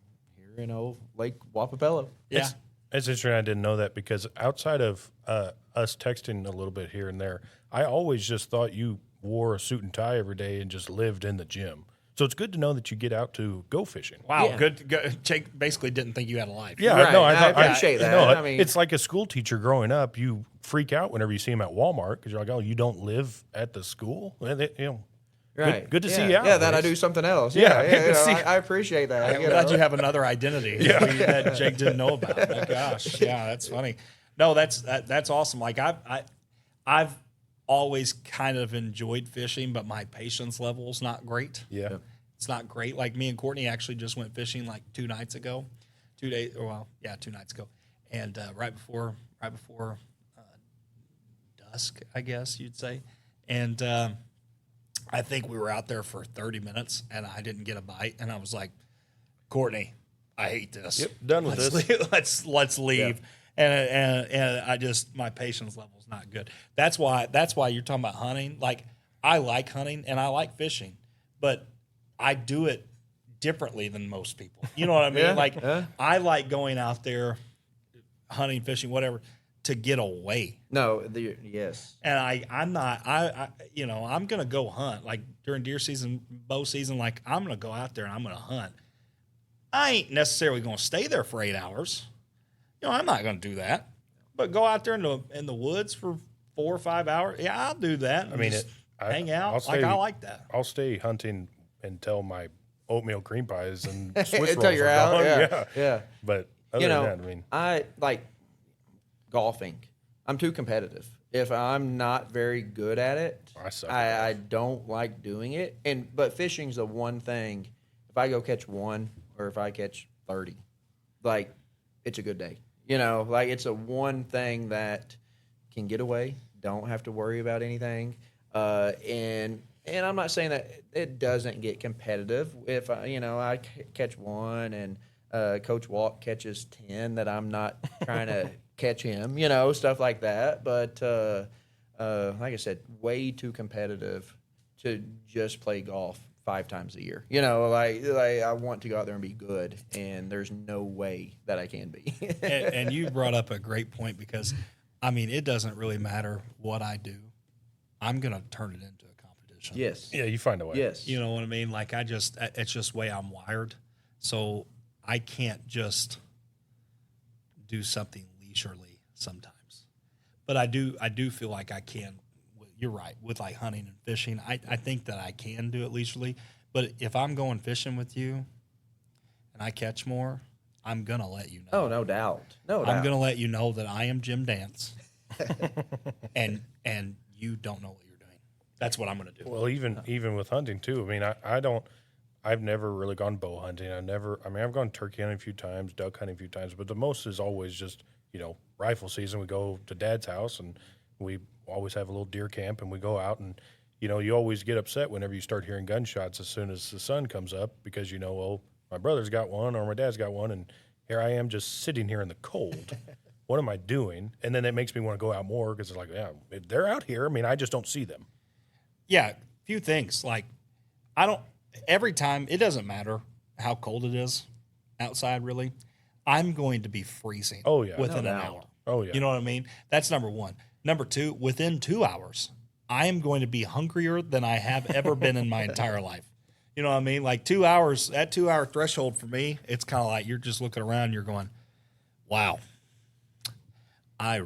old Lake Wapapello. Yeah. It's interesting. I didn't know that because outside of us texting a little bit here and there, I always just thought you wore a suit and tie every day and just lived in the gym. So it's good to know that you get out to go fishing. Wow, Yeah. good. Jake basically didn't think you had a life. Yeah, Right, no, I thought- appreciate that. no, I mean- it's like a school teacher growing up. You freak out whenever you see him at Walmart because you're like, oh, you don't live at the school? Well, Right. Good to yeah. see you out. Yeah, that I Reese. do something else. Yeah, Yeah, good to you know, see- I appreciate that. I'm glad you have another identity that Jake didn't know about. Oh, gosh, yeah, that's funny. No, that's awesome. Like I've always kind of enjoyed fishing, but my patience level is not great. Yeah. It's not great. Like me and Courtney actually just went fishing like 2 nights ago, 2 nights ago, and right before dusk, I guess you'd say, and I think we were out there for 30 minutes, and I didn't get a bite, and I was like, Courtney, I hate this. Yep, done with this. Let's leave. And I just, my patience level is not good. That's why you're talking about hunting. Like I like hunting and I like fishing, but I do it differently than most people. You know what I mean? Yeah, Like yeah. I like going out there hunting, fishing, whatever, to get away. No, yes. And I'm not, I'm going to go hunt. Like during deer season, bow season, like I'm going to go out there and I'm going to hunt. I ain't necessarily going to stay there for 8 hours. I'm not going to do that. But go out there in the woods for 4 or 5 hours. Yeah, I'll do that. I mean, Just I hang out. I like that. I'll stay hunting until my oatmeal cream pies and Swiss Until rolls you're are out. gone. Yeah. But other than that, I mean, I like golfing. I'm too competitive. If I'm not very good at it, I suck at I don't like doing it. But fishing's the one thing. If I go catch one or if I catch 30, like it's a good day. Like it's a one thing that can get away. Don't have to worry about anything. And I'm not saying that it doesn't get competitive. If I catch one and Coach Walk catches 10, that I'm not trying to catch him. Stuff like that. But like I said, way too competitive to just play golf 5 times a year. Like I want to go out there and be good, and there's no way that I can be. and you brought up a great point because, I mean, it doesn't really matter what I do. I'm going to turn it into a competition. Yes. yeah, you find a way. Yes. You know what I mean? Like it's just the way I'm wired. So I can't just do something leisurely sometimes. But I do feel like I can. You're right, with like hunting and fishing. I think that I can do it leisurely. But if I'm going fishing with you and I catch more, I'm going to let you know. Oh, no doubt. No doubt. I'm going to let you know that I am Jim Dance. and you don't know what you're doing. That's what I'm going to do. Well, even with hunting too. I mean, I've never really gone bow hunting. I've gone turkey hunting a few times, duck hunting a few times, but the most is always just, rifle season. We go to Dad's house and we always have a little deer camp and we go out and, you always get upset whenever you start hearing gunshots as soon as the sun comes up because, my brother's got one or my dad's got one and here I am just sitting here in the cold. What am I doing? And then it makes me want to go out more because it's like, yeah, they're out here. I mean, I just don't see them. Yeah, few things. Like every time, it doesn't matter how cold it is outside, really. I'm going to be freezing Oh, yeah. within No an doubt. hour. Oh, yeah. You know what I mean? That's number one. Number two, within 2 hours, I am going to be hungrier than I have ever been in my entire life. You know what I mean? Like 2 hours, that 2 hour threshold for me, it's kind of like you're just looking around and you're going, wow, I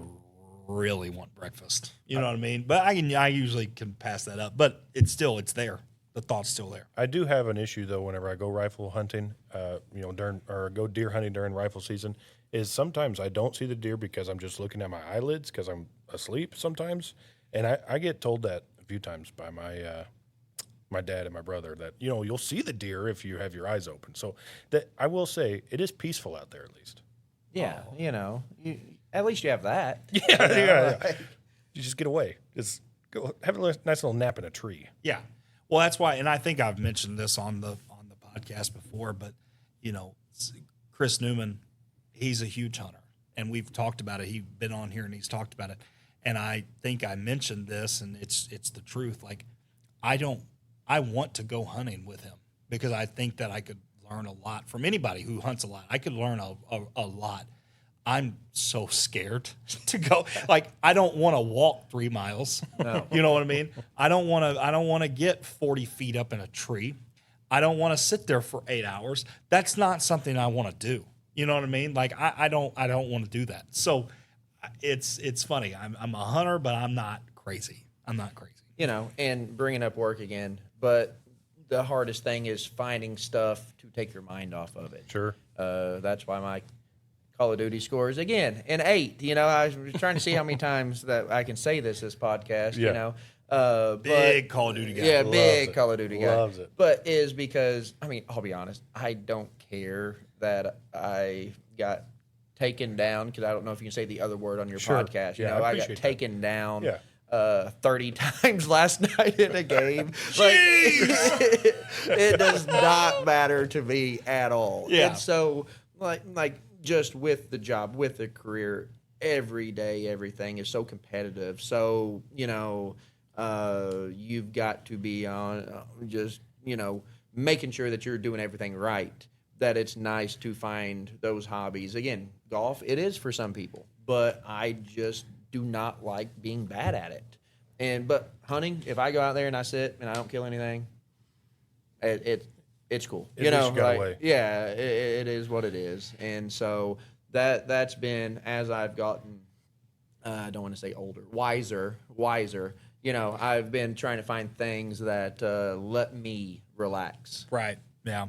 really want breakfast. You know what I mean? But I usually can pass that up. But it's there. The thought's still there. I do have an issue though whenever I go rifle hunting, go deer hunting during rifle season, is sometimes I don't see the deer because I'm just looking at my eyelids because I'm asleep sometimes, and I get told that a few times by my dad and my brother that you'll see the deer if you have your eyes open. So that I will say it is peaceful out there at least. Yeah, at least you have that. Yeah. You just get away. Just go have a nice little nap in a tree. Yeah. Well, that's why, and I think I've mentioned this on the podcast before, but Chris Newman, he's a huge hunter, and we've talked about it. He's been on here and he's talked about it, and I think I mentioned this, and it's the truth. Like, I want to go hunting with him because I think that I could learn a lot from anybody who hunts a lot. I could learn a lot. I'm so scared to go. Like, I don't want to walk 3 miles. No. You know what I mean? I don't want to get 40 feet up in a tree. I don't want to sit there for 8 hours. That's not something I want to do. You know what I mean? Like, I don't want to do that. So it's funny. I'm a hunter, but I'm not crazy. I'm not crazy. And bringing up work again, but the hardest thing is finding stuff to take your mind off of it. Sure. That's why my Call of Duty scores again an 8. I was trying to see how many times that I can say this podcast. Yeah. Big Call of Duty guy. Yeah, Loves big it. Call of Duty guy. Loves it. But is because I'll be honest, I don't care that I got taken down, because I don't know if you can say the other word on your Sure. podcast. Yeah, I I got appreciate that. taken down. Yeah. 30 times last night in a game. It does not matter to me at all. Yeah. And so, like just with the job, with the career, every day, everything is so competitive. So, you've got to be on just, making sure that you're doing everything right, that it's nice to find those hobbies. Again, golf, it is for some people, but I just do not like being bad at it. But hunting, if I go out there and I sit and I don't kill anything, it's cool. At least you got away. Yeah, it is what it is. And so that's been, as I've gotten, I don't want to say older, wiser. I've been trying to find things that let me relax. Right. Yeah.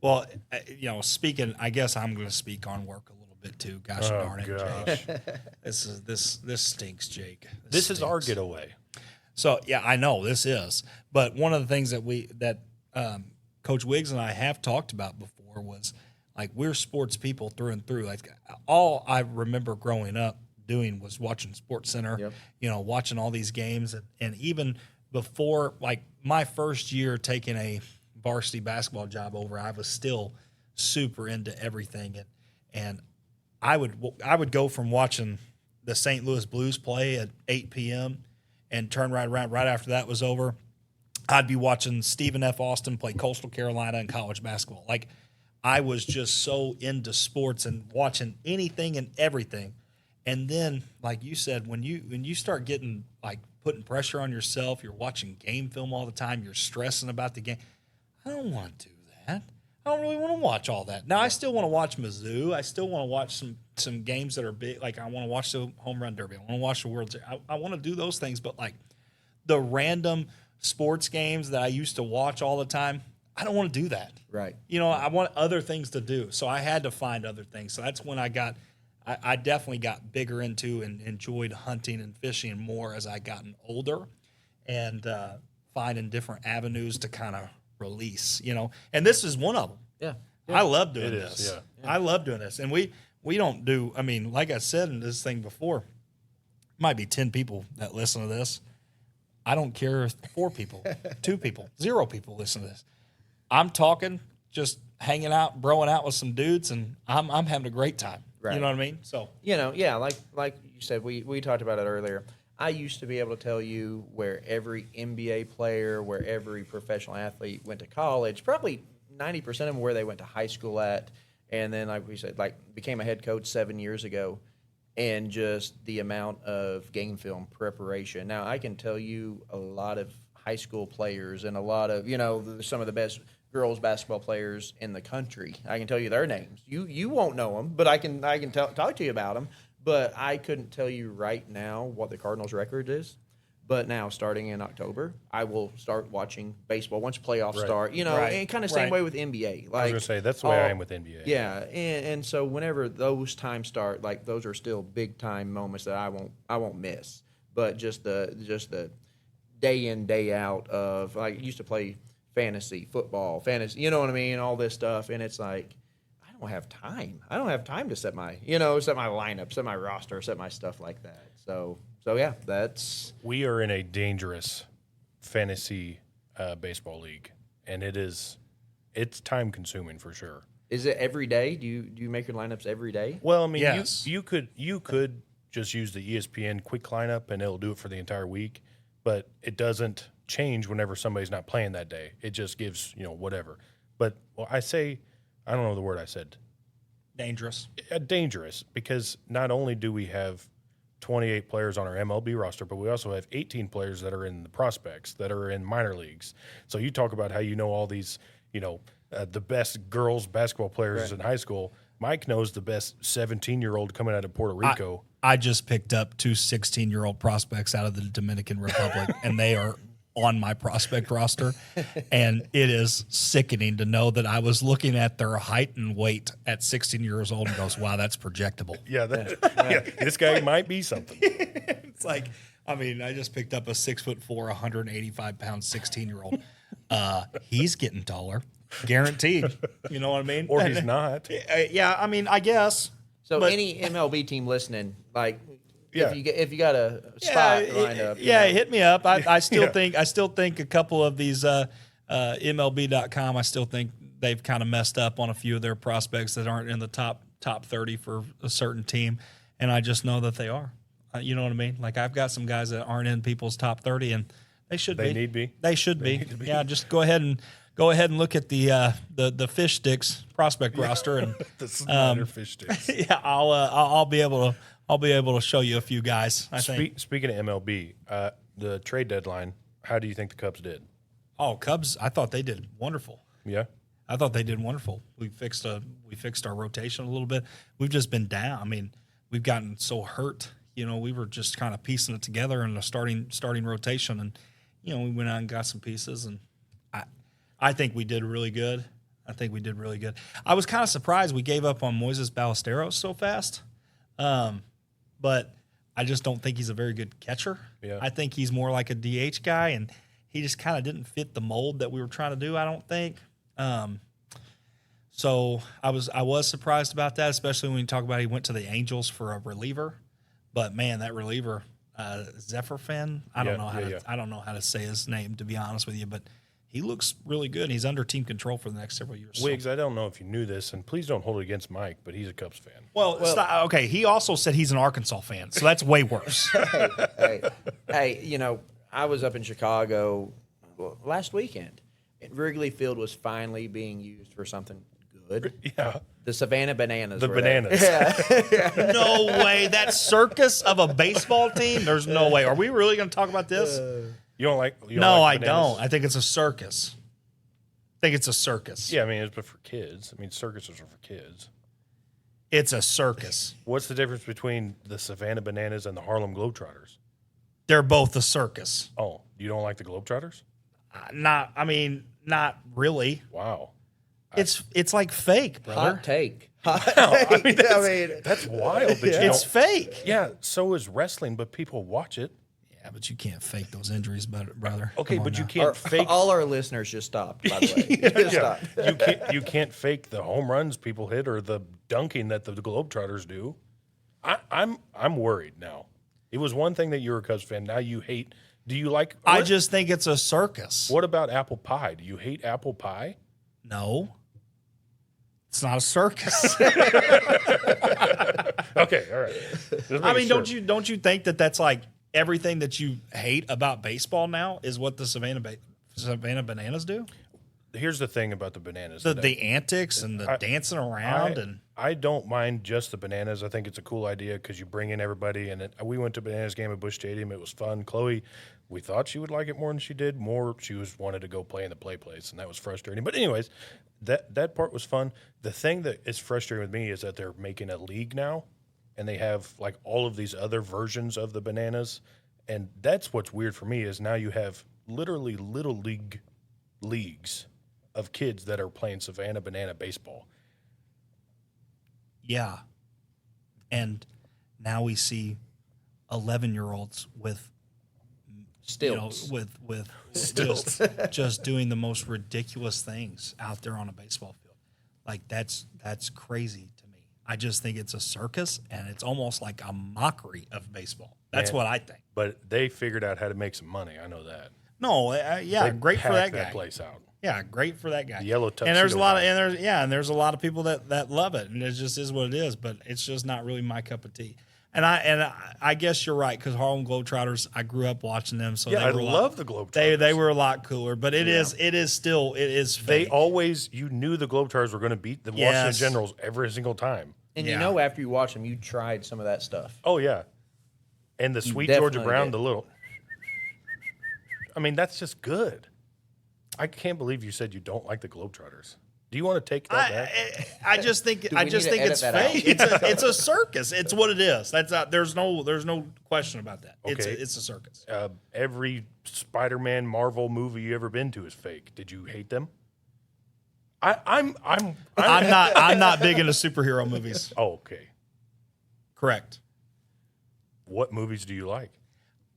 Well, speaking, I guess I'm going to speak on work a little bit too. Gosh darn it, gosh. Jake. This stinks, Jake. This is our stinks. getaway. So yeah, I know this is, but one of the things that Coach Wiggs and I have talked about before was, like, we're sports people through and through. Like, all I remember growing up doing was watching Sports Center. Yep. Watching all these games, and even before, like, my first year taking a varsity basketball job over, I was still super into everything, and I would go from watching the St. Louis Blues play at 8 p.m. and turn right around right after that was over. I'd be watching Stephen F. Austin play Coastal Carolina in college basketball. Like, I was just so into sports and watching anything and everything. And then, like you said, when you start getting, like, putting pressure on yourself, you're watching game film all the time, you're stressing about the game. I don't want to do that. I don't really want to watch all that. Now, I still want to watch Mizzou. I still want to watch some games that are big. Like, I want to watch the Home Run Derby. I want to watch the World Series. I want to do those things. But, like, the random sports games that I used to watch all the time, I don't want to do that. Right. I want other things to do. So I had to find other things. So that's when I definitely got bigger into and enjoyed hunting and fishing more as I gotten older, and finding different avenues to kind of release, and this is one of them. Yeah. I love doing It this. is, yeah. I love doing this. And we don't do, like I said in this thing before, might be 10 people that listen to this. I don't care if 4 people, 2 people, 0 people listen to this. I'm talking, just hanging out, broing out with some dudes, and I'm having a great time. Right. You know what I mean? So, yeah, like you said, we talked about it earlier. I used to be able to tell you where every NBA player, where every professional athlete went to college, probably 90% of them where they went to high school at, and then, like we said, like, became a head coach 7 years ago. and just the amount of game film preparation. Now, I can tell you a lot of high school players and a lot of, some of the best girls basketball players in the country. I can tell you their names. You won't know them, but I can talk to you about them. But I couldn't tell you right now what the Cardinals' record is. But now, starting in October, I will start watching baseball once playoffs start. And kind of same way with NBA. Like, I was going to say, that's the way I am with NBA. Yeah, and so whenever those times start, like those are still big time moments that I won't miss. But just the day in, day out of, like, I used to play fantasy football, you know what I mean, all this stuff, and it's like I don't have time. I don't have time to set my lineup, set my roster, set my stuff like that. So yeah, we are in a dangerous fantasy baseball league, and it's time consuming for sure. Is it every day? Do you make your lineups every day? Well, I mean, yes. you could just use the ESPN quick lineup and it'll do it for the entire week, but it doesn't change whenever somebody's not playing that day. It just gives whatever. But I don't know the word I said. Dangerous. Dangerous, because not only do we have 28 players on our MLB roster, but we also have 18 players that are in the prospects, that are in minor leagues. So you talk about how all these, the best girls basketball players in high school. Mike knows the best 17-year-old coming out of Puerto Rico. I just picked up 2 16-year-old prospects out of the Dominican Republic, and they are on my prospect roster, and it is sickening to know that I was looking at their height and weight at 16 years old and goes, wow, that's projectable. Yeah, this guy might be something. It's like, I mean, I just picked up a 6'4", 185-pound 16-year-old. He's getting taller, guaranteed. You know what I mean? Or he's not. Yeah, I mean, I guess. So any MLB team listening, like, if you got a spot lined up, hit me up. I still think a couple of these MLB.com, I still think they've kind of messed up on a few of their prospects that aren't in the top 30 for a certain team, and I just know that they are. You know what I mean? Like, I've got some guys that aren't in people's top 30, and they should be. They need be. They should be. Yeah, just go ahead and look at the fish sticks prospect roster, and the Snyder fish sticks. Yeah, I'll be able to show you a few guys. I think. Speaking of MLB, the trade deadline, how do you think the Cubs did? Oh, Cubs! I thought they did wonderful. Yeah, I thought they did wonderful. We fixed our rotation a little bit. We've just been down. I mean, we've gotten so hurt. We were just kind of piecing it together in a starting rotation, and we went out and got some pieces, and I think we did really good. I was kind of surprised we gave up on Moises Ballesteros so fast, but I just don't think he's a very good catcher. Yeah. I think he's more like a DH guy, and he just kind of didn't fit the mold that we were trying to do, I don't think. So I was surprised about that, especially when you talk about he went to the Angels for a reliever. But man, that reliever, Zephyrfin, I don't know how to say his name, to be honest with you, but he looks really good. He's under team control for the next several years. Wiggs, I don't know if you knew this, and please don't hold it against Mike, but he's a Cubs fan. Well, okay. He also said he's an Arkansas fan, so that's way worse. Hey, I was up in Chicago last weekend, and Wrigley Field was finally being used for something good. Yeah. The Savannah Bananas. The bananas. Yeah. No way. That circus of a baseball team? There's no way. Are we really going to talk about this? You don't like No, I bananas? don't. I think it's a circus. Yeah, I mean, it's for kids. I mean, circuses are for kids. It's a circus. What's the difference between the Savannah Bananas and the Harlem Globetrotters? They're both a circus. Oh, you don't like the Globetrotters? Not really. Wow. It's like fake, brother. Hot take. I mean, that's wild. That It's fake. Yeah, so is wrestling, but people watch it. Yeah, but you can't fake those injuries, brother. Okay, Come on but you now. can't fake. All our listeners just stopped, by the way. Just stopped. You can't fake the home runs people hit or the dunking that the Globetrotters do. I'm worried now. It was one thing that you were a Cubs fan. Now you hate. Do you like? I just think it's a circus. What about apple pie? Do you hate apple pie? No. It's not a circus. Okay, all right. I mean, don't you think that that's like everything that you hate about baseball now is what the Savannah Bananas do? here's the thing about the bananas. The antics and the dancing around I don't mind just the bananas. I think it's a cool idea because you bring in everybody. And we went to bananas game at Busch Stadium. It was fun. Chloe, we thought she would like it more than she did. She wanted to go play in the play place, and that was frustrating. But anyways, that part was fun. The thing that is frustrating with me is that they're making a league now, and they have like all of these other versions of the bananas. And that's what's weird for me is now you have literally little league leagues of kids that are playing Savannah banana baseball. Yeah. And now we see 11-year-olds with Stilts. with just doing the most ridiculous things out there on a baseball field. Like that's crazy to me. I just think it's a circus, and it's almost like a mockery of baseball. That's what I think. But they figured out how to make some money. I know that. No, yeah, They great for that packed guy. that place out. Yeah, great for that guy. The yellow and there's a tuxedo lot of guy. there's a lot of people that love it, and it just is what it is. But it's just not really my cup of tea. And I guess you're right because Harlem Globetrotters. I grew up watching them, so Yeah, they were love the Globetrotters. They were a lot cooler, but it is still They fake. always, you knew the Globetrotters were going to beat the Washington Generals every single time. And Yeah. you know, after you watch them, you tried some of that stuff. Oh, yeah. And the sweet definitely Georgia Brown, did. the little. I mean, that's just good. I can't believe you said you don't like the Globetrotters. Do you want to take that back? I just think we need to edit it's that out? fake. It's a circus. It's what it is. There's no question about that. Okay. It's a circus. Every Spider-Man Marvel movie you ever been to is fake. Did you hate them? I'm I'm not big into superhero movies. Oh, okay. Correct. What movies do you like?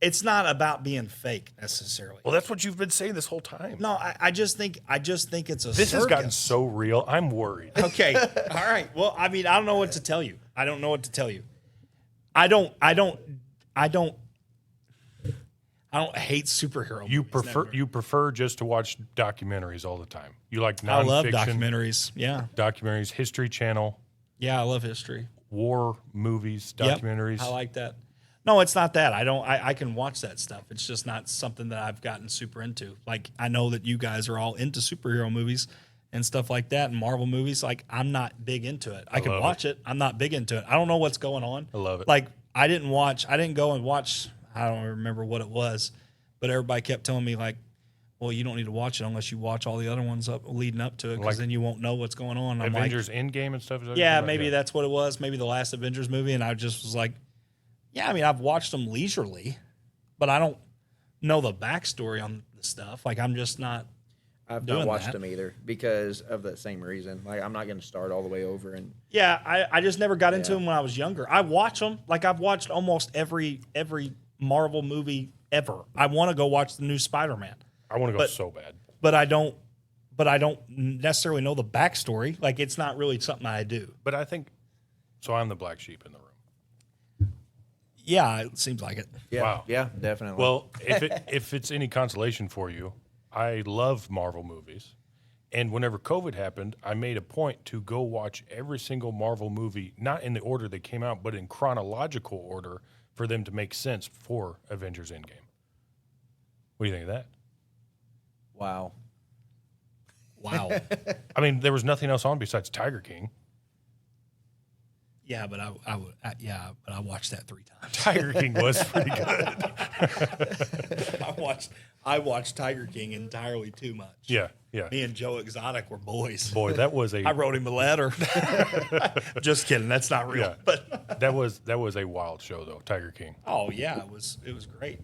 It's not about being fake necessarily. Well, that's what you've been saying this whole time. No, I just think it's a This circus. has gotten so real. I'm worried. Okay. All right. Well, I mean, I don't know what to tell you. I don't know what to tell you. I don't hate superhero You movies. prefer prefer just to watch documentaries all the time. You like I love nonfiction documentaries. Yeah. documentaries, History Channel, Yeah, I love history. war movies, Yep, documentaries. I like that. No, it's not that. I can watch that stuff. It's just not something that I've gotten super into. Like I know that you guys are all into superhero movies and stuff like that and Marvel movies. Like I'm not big into it. I can love watch it. I'm not big into it. I don't know what's going on. I love it. Like I didn't go and watch, I don't remember what it was, but everybody kept telling me like, well, you don't need to watch it unless you watch all the other ones leading up to it because Like then you won't know what's going on. I'm Avengers Endgame and stuff. Is that what yeah, you're talking maybe about? that's what it was. Maybe the last Avengers movie, and I just was like, yeah, I mean, I've watched them leisurely, but I don't know the backstory on the stuff. Like, I'm just not. I've doing not watched that. them either because of that same reason. Like, I'm not going to start all the way over. And Yeah, I just never got into Yeah. them when I was younger. I watch them. Like, I've watched almost every Marvel movie ever. I want to go watch the new Spider-Man, I want to go but- so bad. but I don't necessarily know the backstory. Like, it's not really something I do. But I think so. I'm the black sheep in the room. Yeah, it seems like it. yeah, Wow. yeah, definitely. Well, if it's any consolation for you, I love Marvel movies. And whenever COVID happened, I made a point to go watch every single Marvel movie, not in the order they came out, but in chronological order for them to make sense for Avengers Endgame. What do you think of that? wow. Wow. I mean, there was nothing else on besides Tiger King. Yeah, but I watched that 3 times. Tiger King was pretty good. I watched Tiger King entirely too much. Yeah, yeah. Me and Joe Exotic were boys. Boy, that was I wrote him a letter. Just kidding. That's not real. Yeah. But that was a wild show though, Tiger King. oh yeah, it was great.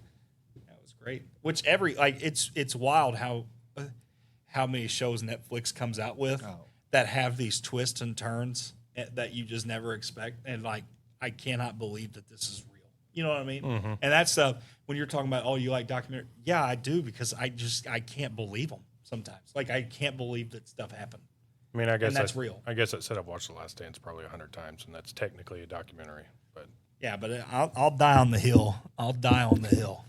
That was great. Which it's wild how many shows Netflix comes out with that have these twists and turns that you just never expect, and like I cannot believe that this is real. You know what I mean? Mm-hmm. And that's when you're talking about, oh, you like documentary? Yeah, I do, because I can't believe them sometimes. Like I can't believe that stuff happened. I mean, I guess And that's real. I guess I said I've watched The Last Dance probably 100 times, and that's technically a documentary. But Yeah, but I'll die on the hill. I'll die on the hill.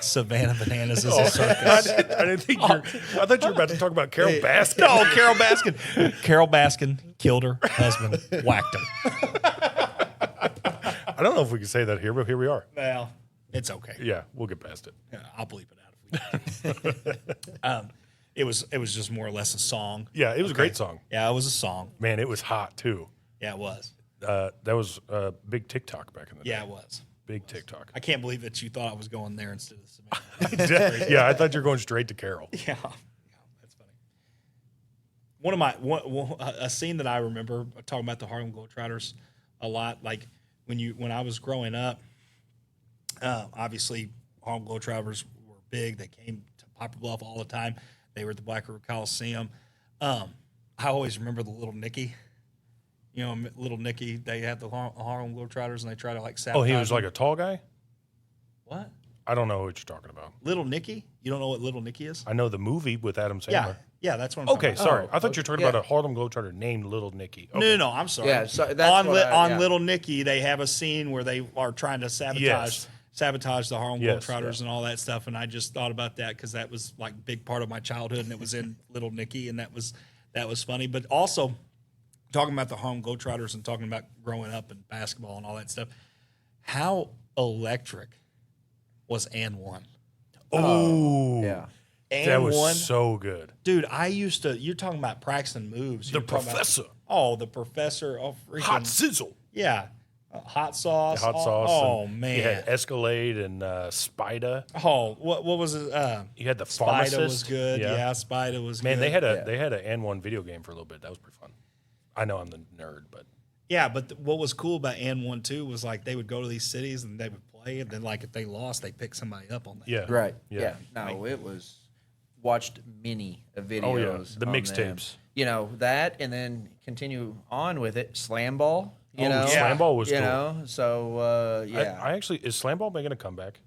Savannah Bananas is a circus. I didn't think I thought you were about to talk about Carol Baskin. No, Carol Baskin. Carol Baskin killed her husband, whacked him. I don't know if we can say that here, but here we are. Well, it's okay. Yeah, we'll get past it. Yeah, I'll bleep it out if we can. It was just more or less a song. Yeah, it was a great song. Yeah, it was a song. Man, it was hot too. Yeah, it was. That was big TikTok back in the day. Yeah, it was. Big TikTok. I can't believe that you thought I was going there instead of Savannah. Yeah, I thought you were going straight to Carroll. Yeah, that's funny. A scene that I remember talking about the Harlem Globetrotters a lot, like when I was growing up. Obviously, Harlem Globetrotters were big. They came to Poplar Bluff all the time. They were at the Black River Coliseum. I always remember the Little Nicky. You know, Little Nicky. They had the Harlem Globetrotters, and they try to like sabotage. Oh, he was them. like a tall guy? What? I don't know what you're talking about. Little Nicky? You don't know what Little Nicky is? I know the movie with Adam Sandler. Yeah, that's what I'm Okay, talking sorry. Oh, I thought you were talking yeah. about a Harlem Globetrotter named Little Nicky. about. Okay. No, I'm sorry. Yeah, so that's on Little Nicky, they have a scene where they are trying to Yes. sabotage the Harlem Yes, Globetrotters and all that stuff. And I just thought about that because that was like a big part of my childhood, and it was in Little Nicky, and that was funny. But also talking about the Harlem Globetrotters and talking about growing up and basketball and all that stuff, how electric was And One? Oh, Yeah. And that was One, so good. dude. You're talking about practicing moves. The You're talking about- Professor. the professor. Oh, freaking Hot Sizzle. yeah. Hot sauce. Hot sauce. Oh, and man. You had Escalade and Spida. Oh, what was it? You had the Spida pharmacist. was good. Yeah, Spida was Man, good. they had an and one video game for a little bit. That was pretty fun. I know I'm the nerd, but Yeah, but what was cool about And One too was like they would go to these cities and they would play, and then like if they lost, they pick somebody up on that. yeah, Right. Yeah. Yeah. No, it was watched many videos. Oh, yeah. The on mixtapes. them. You know, that and then continue on with it. Slam ball. You know, Slam ball was you cool. know, so yeah. I actually is Slam Ball making a comeback?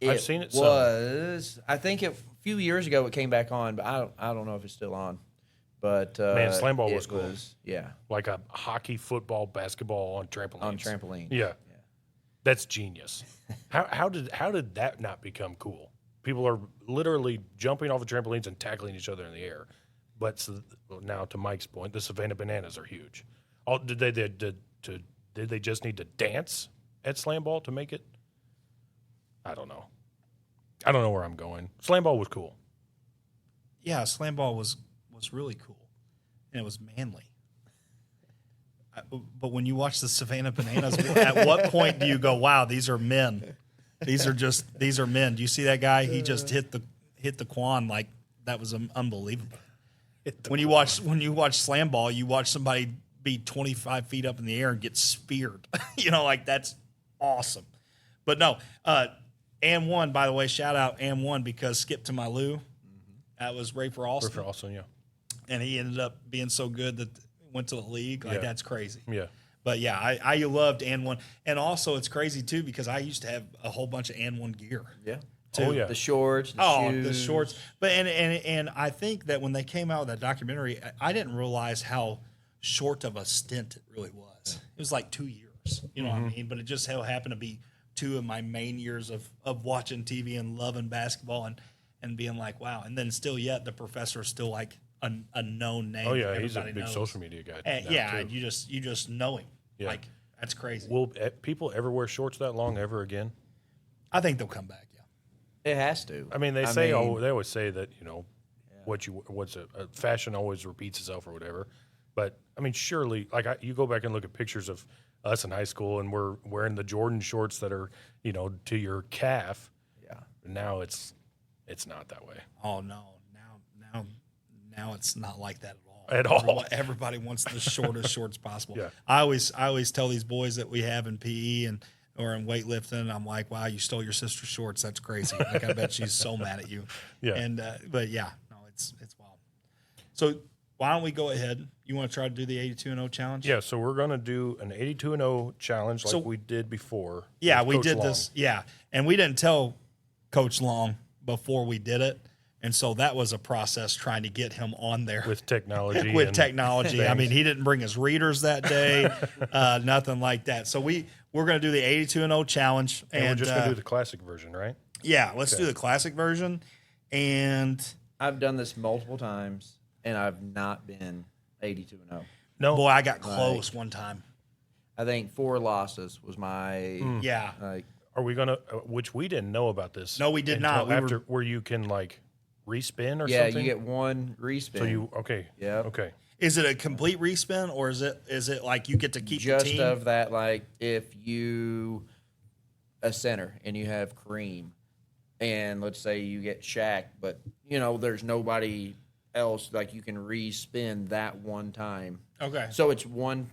I've seen it. Was I think a few years ago it came back on, but I don't know if it's still on. But Man, Slam Ball it was cool. Yeah, Like a hockey, football, basketball on trampolines. on trampoline. Yeah. That's genius. How did that not become cool? People are literally jumping off of trampolines and tackling each other in the air. But now, to Mike's point, the Savannah Bananas are huge. Did they just need to dance at Slam Ball to make it? I don't know. I don't know where I'm going. Slam Ball was cool. Yeah, Slam Ball was really cool, and it was manly. But when you watch the Savannah Bananas, at what point do you go, "Wow, these are men"? These are men. Do you see that guy? He just hit the quan like that was unbelievable. When you watch Slam Ball, you watch somebody be 25 feet up in the air and get speared. You know, like that's awesome. But no, And One, by the way, shout out And One because Skip to My Lou. That was Ray for Austin. For Austin, yeah. And he ended up being so good that went to the league. Like Yeah. that's crazy. Yeah. But yeah, I loved And One, and also it's crazy too because I used to have a whole bunch of And One gear. Yeah. Oh, yeah. The shorts. The shoes. The shorts. But and I think that when they came out with that documentary, I didn't realize how short of a stint it really was. It was like 2 years. You know what I mean? But it just happened to be 2 of my main years of watching TV and loving basketball and being like, wow. And then still yet the professor is still like a known name. Oh yeah, he's a Everybody big knows. social media guy. And, now, yeah, too. and you just know him. Yeah. Like that's crazy. Will people ever wear shorts that long ever again? I think they'll come back. Yeah. It has to. I mean, they always say that what's a fashion always repeats itself or whatever. But I mean, surely, like you go back and look at pictures of us in high school, and we're wearing the Jordan shorts that are to your calf. Yeah. Now it's not that way Oh no! Now it's not like that at all. at all. Everybody wants the shortest shorts possible. Yeah. I always tell these boys that we have in PE or in weightlifting, I'm like, wow, you stole your sister's shorts. That's crazy. Like I bet she's so mad at you. Yeah. And but yeah, no, it's wild. So why don't we go ahead? You want to try to do the 82-0 challenge? Yeah, so we're gonna do an 82-0 challenge like So- we did before. Yeah, with we Coach did Long. this. Yeah, and we didn't tell Coach Long before we did it, and so that was a process trying to get him on there with technology. with and technology. I mean, he didn't bring his readers that day, nothing like that. So we're going to do the 82-0 challenge, and we're just gonna do the classic version, right? yeah, let's do the classic version. And I've done this multiple times, and I've not been 82-0. No, boy, I got close one time. I think 4 losses was my Yeah, like. Are we gonna? Which we didn't know about this. No, we did until not. We After where you can like respin or Yeah, something? you get one respin. So you okay? Yep. Okay. Is it a complete respin, or is it like you get to keep just the team? of that, like if you a center and you have Kareem, and let's say you get Shaq, but there's nobody else, like you can respin that one time. Okay. So it's one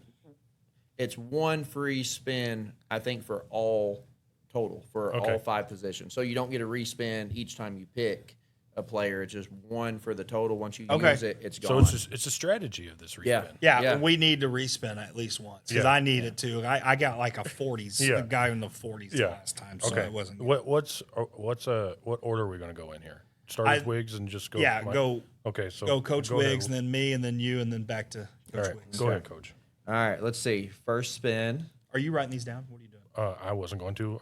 free spin, I think, for all total for all 5 positions. So you don't get a respin each time you pick a player. It's just one for the total. Once you use it, it's gone. So it's a strategy of this respin. Yeah, we need to respin at least once because I need it too. I got like a 40s, a guy in the 40s last time, so it wasn't good. What order are we going to go in here? Start with Wiggs and just go. Go. Okay, so go Coach Wiggs, and then me, and then you, and then back to Coach Wiggs. Go ahead, Coach. All right, let's see. First spin. Are you writing these down? What are you doing? I wasn't going to.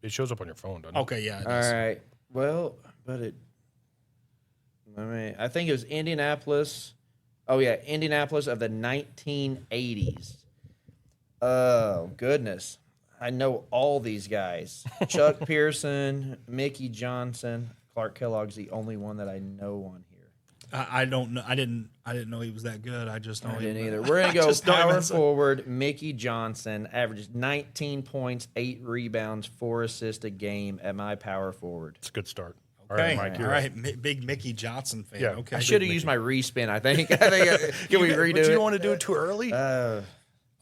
It shows up on your phone, doesn't it? Okay, yeah. All right. Well, but I think it was Indianapolis. Oh yeah, Indianapolis of the 1980s. Oh goodness, I know all these guys: Chuck Pearson, Mickey Johnson, Clark Kellogg's the only one that I know on here. I don't know. I didn't know he was that good. I just don't. I didn't either. We're gonna go power forward. Mickey Johnson averages 19 points, 8 rebounds, 4 assists a game at my power forward. It's a good start. Okay. All right, Mike. All right. Big Mickey Johnson fan. Yeah. Okay. I should have used my respin. I think. Can we redo But you don't want to do it too early. Oh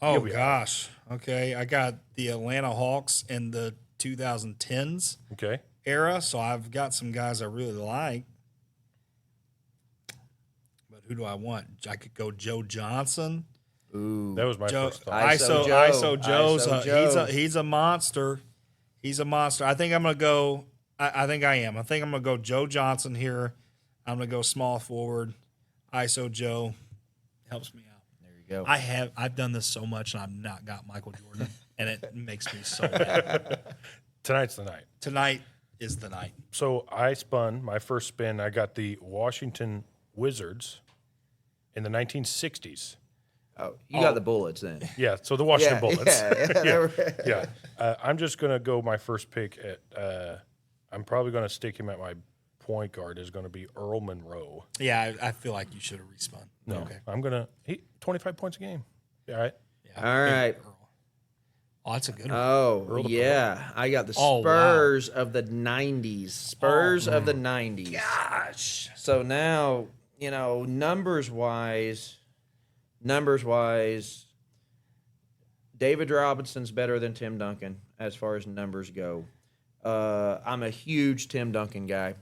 gosh. Okay. I got the Atlanta Hawks in the 2010s era, so I've got some guys I really like. But who do I want? I could go Joe Johnson. Ooh, that was my first thought. ISO Joe's he's a monster. He's a monster. I think I'm gonna go. I think I am. I think I'm gonna go Joe Johnson here. I'm gonna go small forward. ISO Joe helps me out. There you go. I've done this so much, and I've not got Michael Jordan, and it makes me so mad. Tonight's the night. Tonight is the night. So I spun my first spin. I got the Washington Wizards in the 1960s. Oh, you got the Bullets then. Yeah, so the Washington Bullets. Yeah. I'm just going to go my first pick at I'm probably going to stick him at my point guard is going to be Earl Monroe. Yeah, I feel like you should have respun. No, Okay. I'm going to 25 points a game. All right. Yeah, All right. Oh, that's a good one. Oh, yeah. I got the Spurs of the 90s. Spurs of the 90s. Gosh. So now, numbers-wise, David Robinson's better than Tim Duncan as far as numbers go. I'm a huge Tim Duncan guy.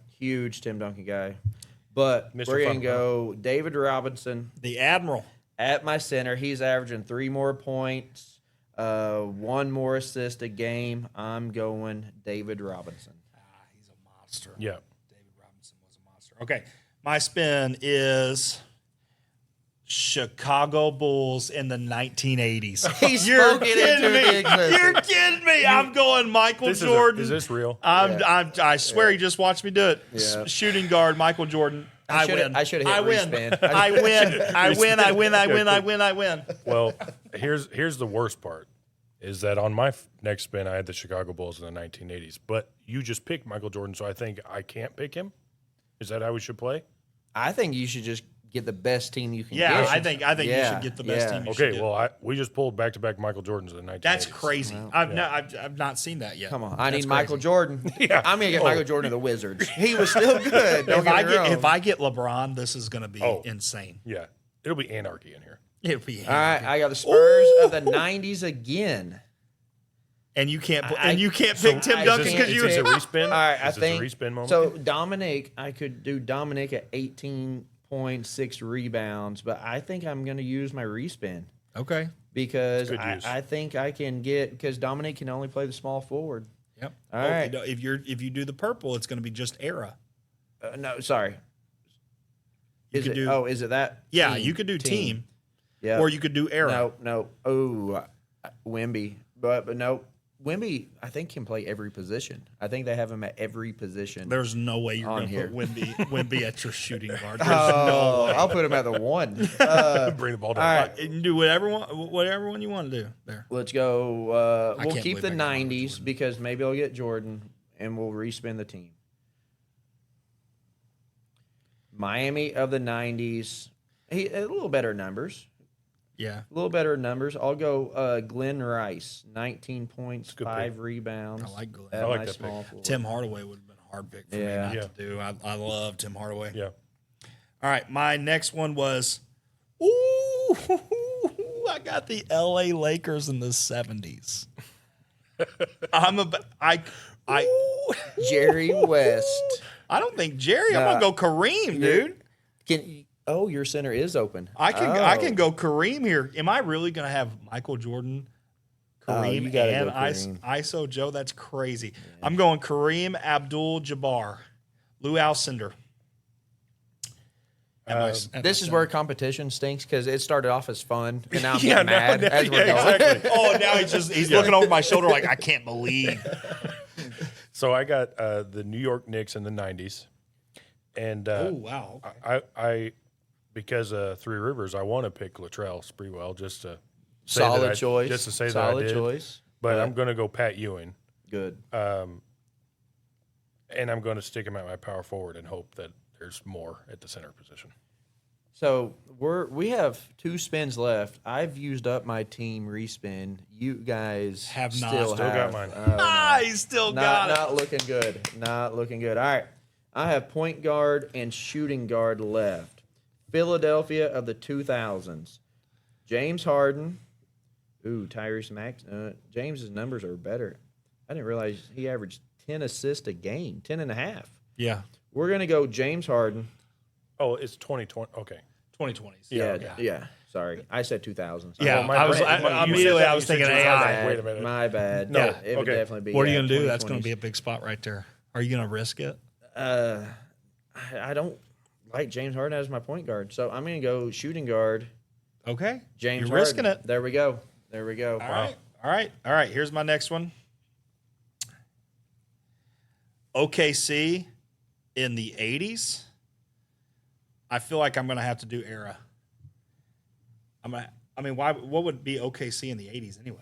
But Mr. we're going Fun, to go David Robinson. The Admiral. At my center, he's averaging 3 more points, 1 more assist a game. I'm going David Robinson. He's a monster. Yeah. David Robinson was a monster. Okay. My spin is Chicago Bulls in the 1980s. He's You're spoken kidding into me. existence. You're kidding me. I'm going Michael Jordan. Is this real? I swear he just watched me do it. Yeah. Shooting guard, Michael Jordan. I win. I should have hit respin. I win. Well, here's the worst part is that on my next spin, I had the Chicago Bulls in the 1980s. But you just picked Michael Jordan, so I think I can't pick him? Is that how we should play? I think you should just get the best team you can get. Yeah, I think you should get the best team you should Okay, get. well, we just pulled back-to-back Michael Jordans in the 1980s. That's crazy. Wow. I've not seen that yet. Come on. I That's need Michael crazy. Jordan. Yeah. I'm going to get Michael Jordan of the Wizards. He was still good. Don't get me wrong. If I get LeBron, this is going to be insane. Yeah. It'll be anarchy in here. It'll be All right, I got the Spurs of the 90s again. and you can't pick Tim Duncan because you. Is this a respin? All right, I Is this think a respin moment? so. Dominic, I could do Dominic at 18.6 rebounds, but I think I'm going to use my respin Okay. because Good use. I think I can get because Dominic can only play the small forward. Yep. All right. If you do the purple, it's going to be just era. No, sorry. You Is could it? do- Oh, is it that? Yeah, Team. you could do team, Yeah. or you could do era. No. Oh, Wemby, but no. Wemby, I think, can play every position. I think they have him at every position. There's no way you're On going to here. put Wemby at your shooting guard. There's Oh, no way. I'll put him at the 1. Bring the ball down. all right. You can do whatever one you want to do there. Let's go. I We'll can't keep the believe I got Michael 90s Jordan. because maybe I'll get Jordan, and we'll respin the team. Miami of the 90s. A little better numbers. Yeah. A little better numbers. I'll go Glenn Rice, 19 points, good 5 pick. rebounds. I like Glenn. at I like my that small pick. forward. Tim Hardaway would have been a hard pick for me Yeah. not to do. I love Tim Hardaway. Yeah. All right, my next one was, ooh, I got the L.A. Lakers in the 70s. Jerry West. I don't think Jerry. I'm gonna go Kareem, dude. Your center is open. I can go Kareem here. Am I really gonna have Michael Jordan, Kareem, you gotta and go Kareem. ISO Joe? That's crazy. I'm going Kareem Abdul-Jabbar, Lou Alcindor. This is where competition stinks because it started off as fun, and now I'm Yeah, getting mad now- as we're yeah, going. exactly. Oh, now he's looking over my shoulder like I can't believe. So I got the New York Knicks in the 90s. And Oh wow. I because Three Rivers, I want to pick Latrell Sprewell just to say Solid that choice. just to say Solid that I did. choice. But I'm going to go Pat Ewing, Good. and I'm going to stick him at my power forward and hope that there's more at the center position. So we have 2 spins left. I've used up my team respin. You guys Have not. still Still have. got mine. Oh, no. He's still got Not looking good. Not looking good. All right. I have point guard and shooting guard left. Philadelphia of the 2000s. James Harden. Ooh, Tyrese Max. James's numbers are better. I didn't realize he averaged 10 assists a game, 10 and a half. Yeah. We're going to go James Harden. Oh, it's 2020. Okay. 2020s. Yeah. Sorry. I said 2000s. Yeah, my I was brain- my- you said immediately that, I you was said thinking James AI. Harden. Wait a minute. My bad. No, it would okay. definitely be. What are you gonna do? That's 2020s. gonna be a big spot right there. Are you gonna risk it? I don't like James Harden as my point guard, so I'm going to go shooting guard. Okay. James You're Harden. risking it. There we go. All right. Here's my next one. OKC in the 80s. I feel like I'm going to have to do era. What would be OKC in the 80s anyways?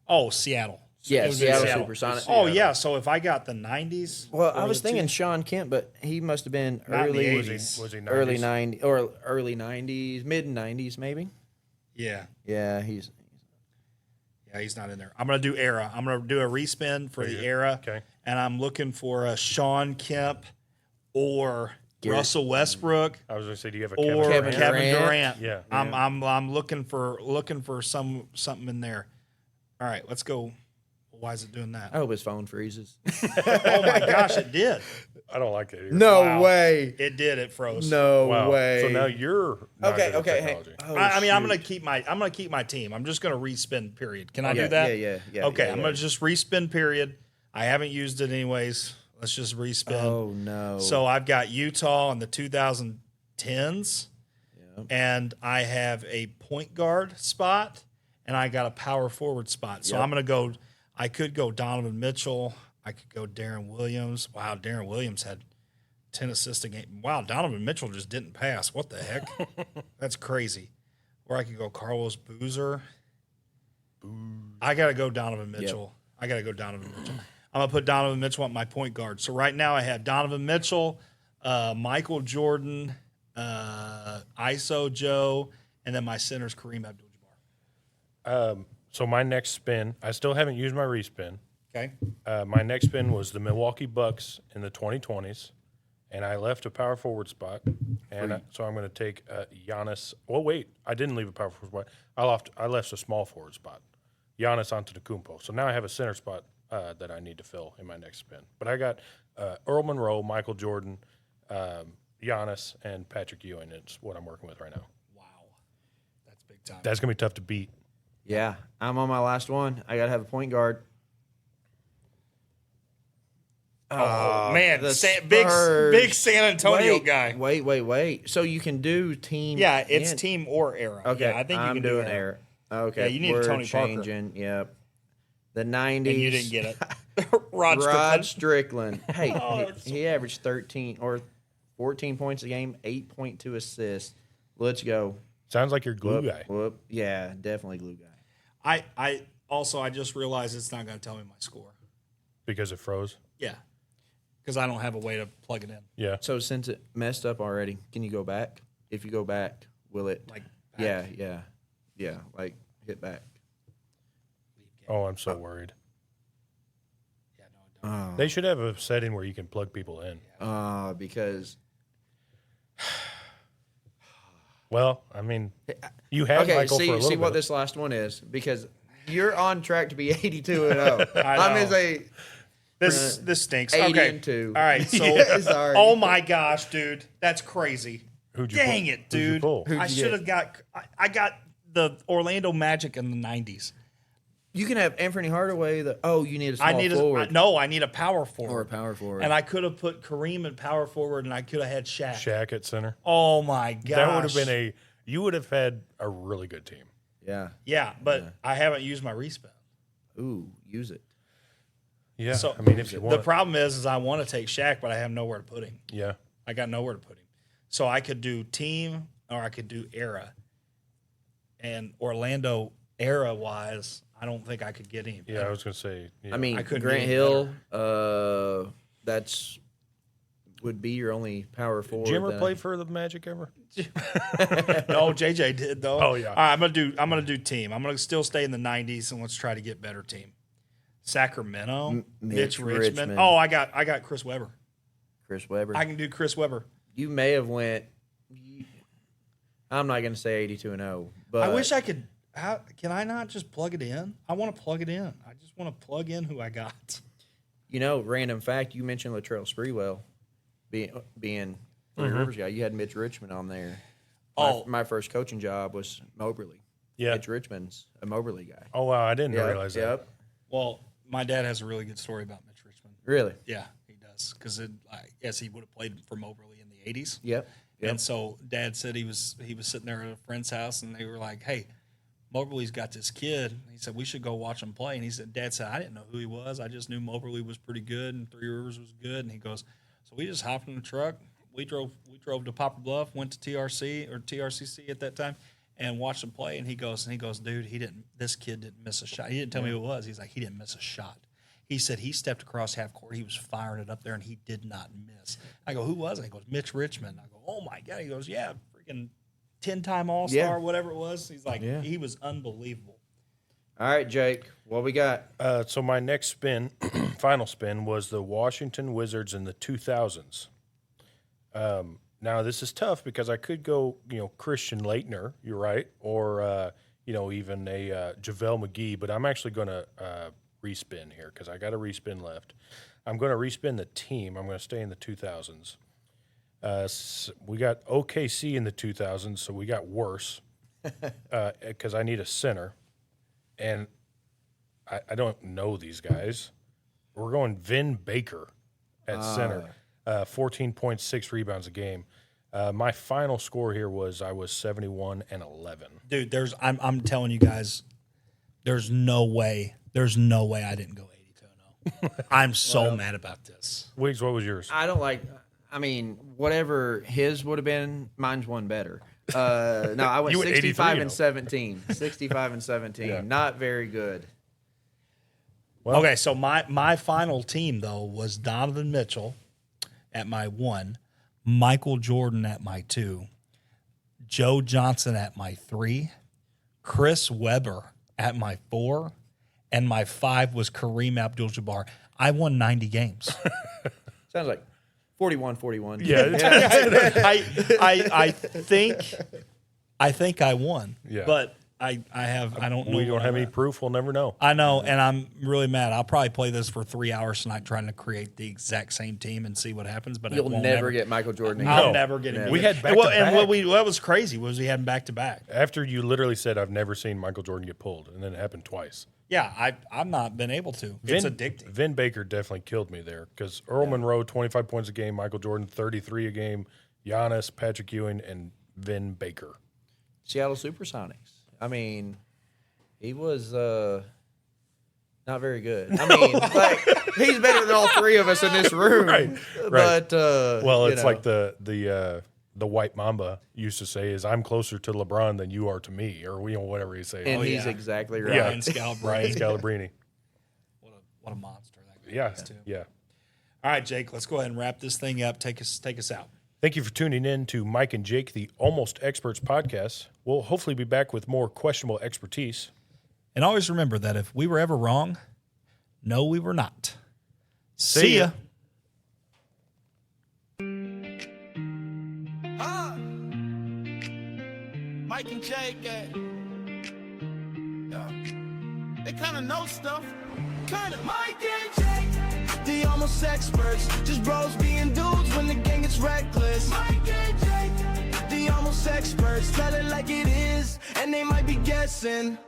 Oh, Seattle. Yeah, It would be Seattle Supersonics. Oh, yeah. So if I got the 90s. Well, I or was the thinking two- Sean Kemp, but he must have been Not in the early 80s. Was he 90s? early 90s or early 90s, mid 90s maybe. Yeah. Yeah, he's He's not in there. I'm going to do era. I'm going to do a respin for the era. Okay. And I'm looking for a Sean Kemp or Russell Westbrook I was going to say, do you have a or Kevin Kevin Durant? Durant. Yeah. I'm looking for something in there. All right, let's go. Why is it doing that? I hope his phone freezes. Oh my gosh, it did. I don't like it either. No Wow. way. It did. It froze. No Wow. way. So now you're not Okay, good at okay. Hey. technology. Oh, I'm shoot. gonna keep my team. I'm just gonna respin. Period. Can I Yeah, do that? yeah. Okay, yeah, I'm yeah. gonna just respin. Period. I haven't used it anyways. Let's just respin. Oh no. So I've got Utah in the 2010s, and I have a point guard spot, and I got a power forward spot. So Yep. I'm going to go. I could go Donovan Mitchell. I could go Darren Williams. Wow, Darren Williams had 10 assists a game. Wow, Donovan Mitchell just didn't pass. What the heck? That's crazy. Or I could go Carlos Boozer. I got to go Donovan Mitchell. I'm going to put Donovan Mitchell at my point guard. So right now I have Donovan Mitchell, Michael Jordan, ISO Joe, and then my center's Kareem Abdul-Jabbar. So my next spin, I still haven't used my respin. Okay. My next spin was the Milwaukee Bucks in the 2020s, and I left a power forward spot. And so I'm going to take Giannis. Well, wait, I didn't leave a power forward spot. I left a small forward spot, Giannis Antetokounmpo. So now I have a center spot that I need to fill in my next spin. But I got Earl Monroe, Michael Jordan, Giannis, and Patrick Ewing. It's what I'm working with right now. Wow. That's big time. That's going to be tough to beat. Yeah, I'm on my last one. I gotta have a point guard. Oh, man. the Big Spurs. San Antonio guy. Wait. So you can do team. Yeah, it's and- team or era. Okay, Yeah, I think you I'm can doing do air. Okay, Yeah, you need we're Tony Parker. changing. Yep. The 90s. And you didn't get it. Rod Rod Strickland. Strickland. Hey, Oh, he averaged 13 or 14 points a game, 8.2 assists. Let's go. Sounds like your glue guy. Whoop. Yeah, definitely glue guy. I just realized it's not going to tell me my score. Because it froze. Yeah. because I don't have a way to plug it in. Yeah. So since it messed up already, can you go back? If you go back, will it? Like, Yeah. Like hit back. Oh, I'm so worried. Yeah, no, I don't. They should have a setting where you can plug people in. Because Well, I mean, you had okay, Michael for a little see bit. what this last one is, because you're on track to be 82-0. I I'm know. gonna say This stinks. 80 Okay. and 2. All right. So, Yeah, sorry. oh my gosh, dude, that's crazy. Who'd you Dang pull? it, Who'd you dude. pull? Who'd I you should have got. I got the Orlando Magic in the '90s. You can have Anthony Hardaway. You need a small I need forward I need a power or a forward. power forward. And I could have put Kareem at power forward, and I could have had Shaq. Shaq at center. Oh my gosh, That would have been you would have had a really good team. yeah. But I haven't used my respin. Ooh, use it. Yeah. So I mean, if you the want. problem is I want to take Shaq, but I have nowhere to put him. Yeah. I got nowhere to put him. So I could do team or I could do era. And Orlando era wise, I don't think I could get him. Yeah, I was going to say. Yeah. I mean, I couldn't Grant do Hill. That's would be your only power forward. did you ever then. play for the Magic ever? No, JJ did though. Oh, yeah. All right, I'm gonna do team. I'm gonna still stay in the 90s and let's try to get better team. Sacramento, Mitch Richmond. Oh, I got Chris Webber. Chris Webber? I can do Chris Webber. You may have went. I'm not going to say 82-0, but I wish I could. Can I not just plug it in? I want to plug it in. I just want to plug in who I got. Random fact. You mentioned Latrell Sprewell being Three Rivers guy. You had Mitch Richmond on there. My first coaching job was Moberly. Yeah. Mitch Richmond's a Moberly guy. Oh, wow. I didn't realize that. Yep. Well, my dad has a really good story about Mitch Richmond. Really? Yeah, he does. Because I guess he would have played for Moberly in the 80s. Yep. And so Dad said he was sitting there at a friend's house, and they were like, "Hey, Moberly's got this kid." He said we should go watch him play. And he said, "Dad said I didn't know who he was. I just knew Moberly was pretty good, and Three Rivers was good." And he goes, "So we just hopped in the truck. We drove to Poplar Bluff, went to TRC or TRCC at that time, and watched him play." And he goes, "Dude, this kid didn't miss a shot. He didn't tell me who it was. He's like, he didn't miss a shot." He said he stepped across half court. He was firing it up there, and he did not miss. I go, "Who was it?" He goes, "Mitch Richmond." I go, "Oh, my God." He goes, "Yeah, freaking 10-time All-Star, Yeah. whatever it was." He's like, he was unbelievable. All right, Jake. What we got? So my next spin, final spin, was the Washington Wizards in the 2000s. Now, this is tough because I could go, Christian Laettner, you're right, or, even a JaVale McGee, but I'm actually going to respin here because I got a respin left. I'm going to respin the team. I'm going to stay in the 2000s. We got OKC in the 2000s, so we got worse because I need a center. And I don't know these guys. We're going Vin Baker at center, 14.6 rebounds a game. My final score here was 71-11. Dude, I'm telling you guys, there's no way I didn't go 82-0. I'm so mad about this. Wiggs, what was yours? I don't like. I mean, whatever his would have been, mine's one better. No, I went You went 65 83, and 17. 65 and 17. Yeah. Not very good. Well- Okay, so my final team though was Donovan Mitchell at my 1, Michael Jordan at my 2, Joe Johnson at my 3, Chris Webber at my 4, and my 5 was Kareem Abdul-Jabbar. I won 90 games. Sounds like 41-41. Yeah. I think I won. Yeah. But I don't know. We don't have any proof. We'll never know. I know, and I'm really mad. I'll probably play this for 3 hours tonight trying to create the exact same team and see what happens. But You'll never get Michael Jordan again. I'll never get him. We had And what back-to-back. what was crazy was we had him back to back. After you literally said, I've never seen Michael Jordan get pulled, and then it happened twice. Yeah, I've not been able to. It's addicting. Vin Baker definitely killed me there because Earl Monroe, 25 points a game, Michael Jordan, 33 a game, Giannis, Patrick Ewing, and Vin Baker. Seattle Supersonics. I mean, he was not very good. I mean, like, he's better than all three of us in this room. Right. But Well, it's you know. like the White Mamba used to say is I'm closer to LeBron than you are to me, or whatever he say. and he's yeah. exactly right. Ryan Scalabrine. Ryan Scalabrine. What a monster that guy Yeah, is too. yeah. All right, Jake, let's go ahead and wrap this thing up. Take us out. Thank you for tuning in to Mike and Jake, the Almost Experts podcast. We'll hopefully be back with more questionable expertise. And always remember that if we were ever wrong, no, we were not. See ya. Mike and Jake, they kind of know stuff. Kind of. Mike and Jake, the almost experts. Just bros being dudes when the gang gets reckless. Mike and Jake, the almost experts. Tell it like it is, and they might be guessing.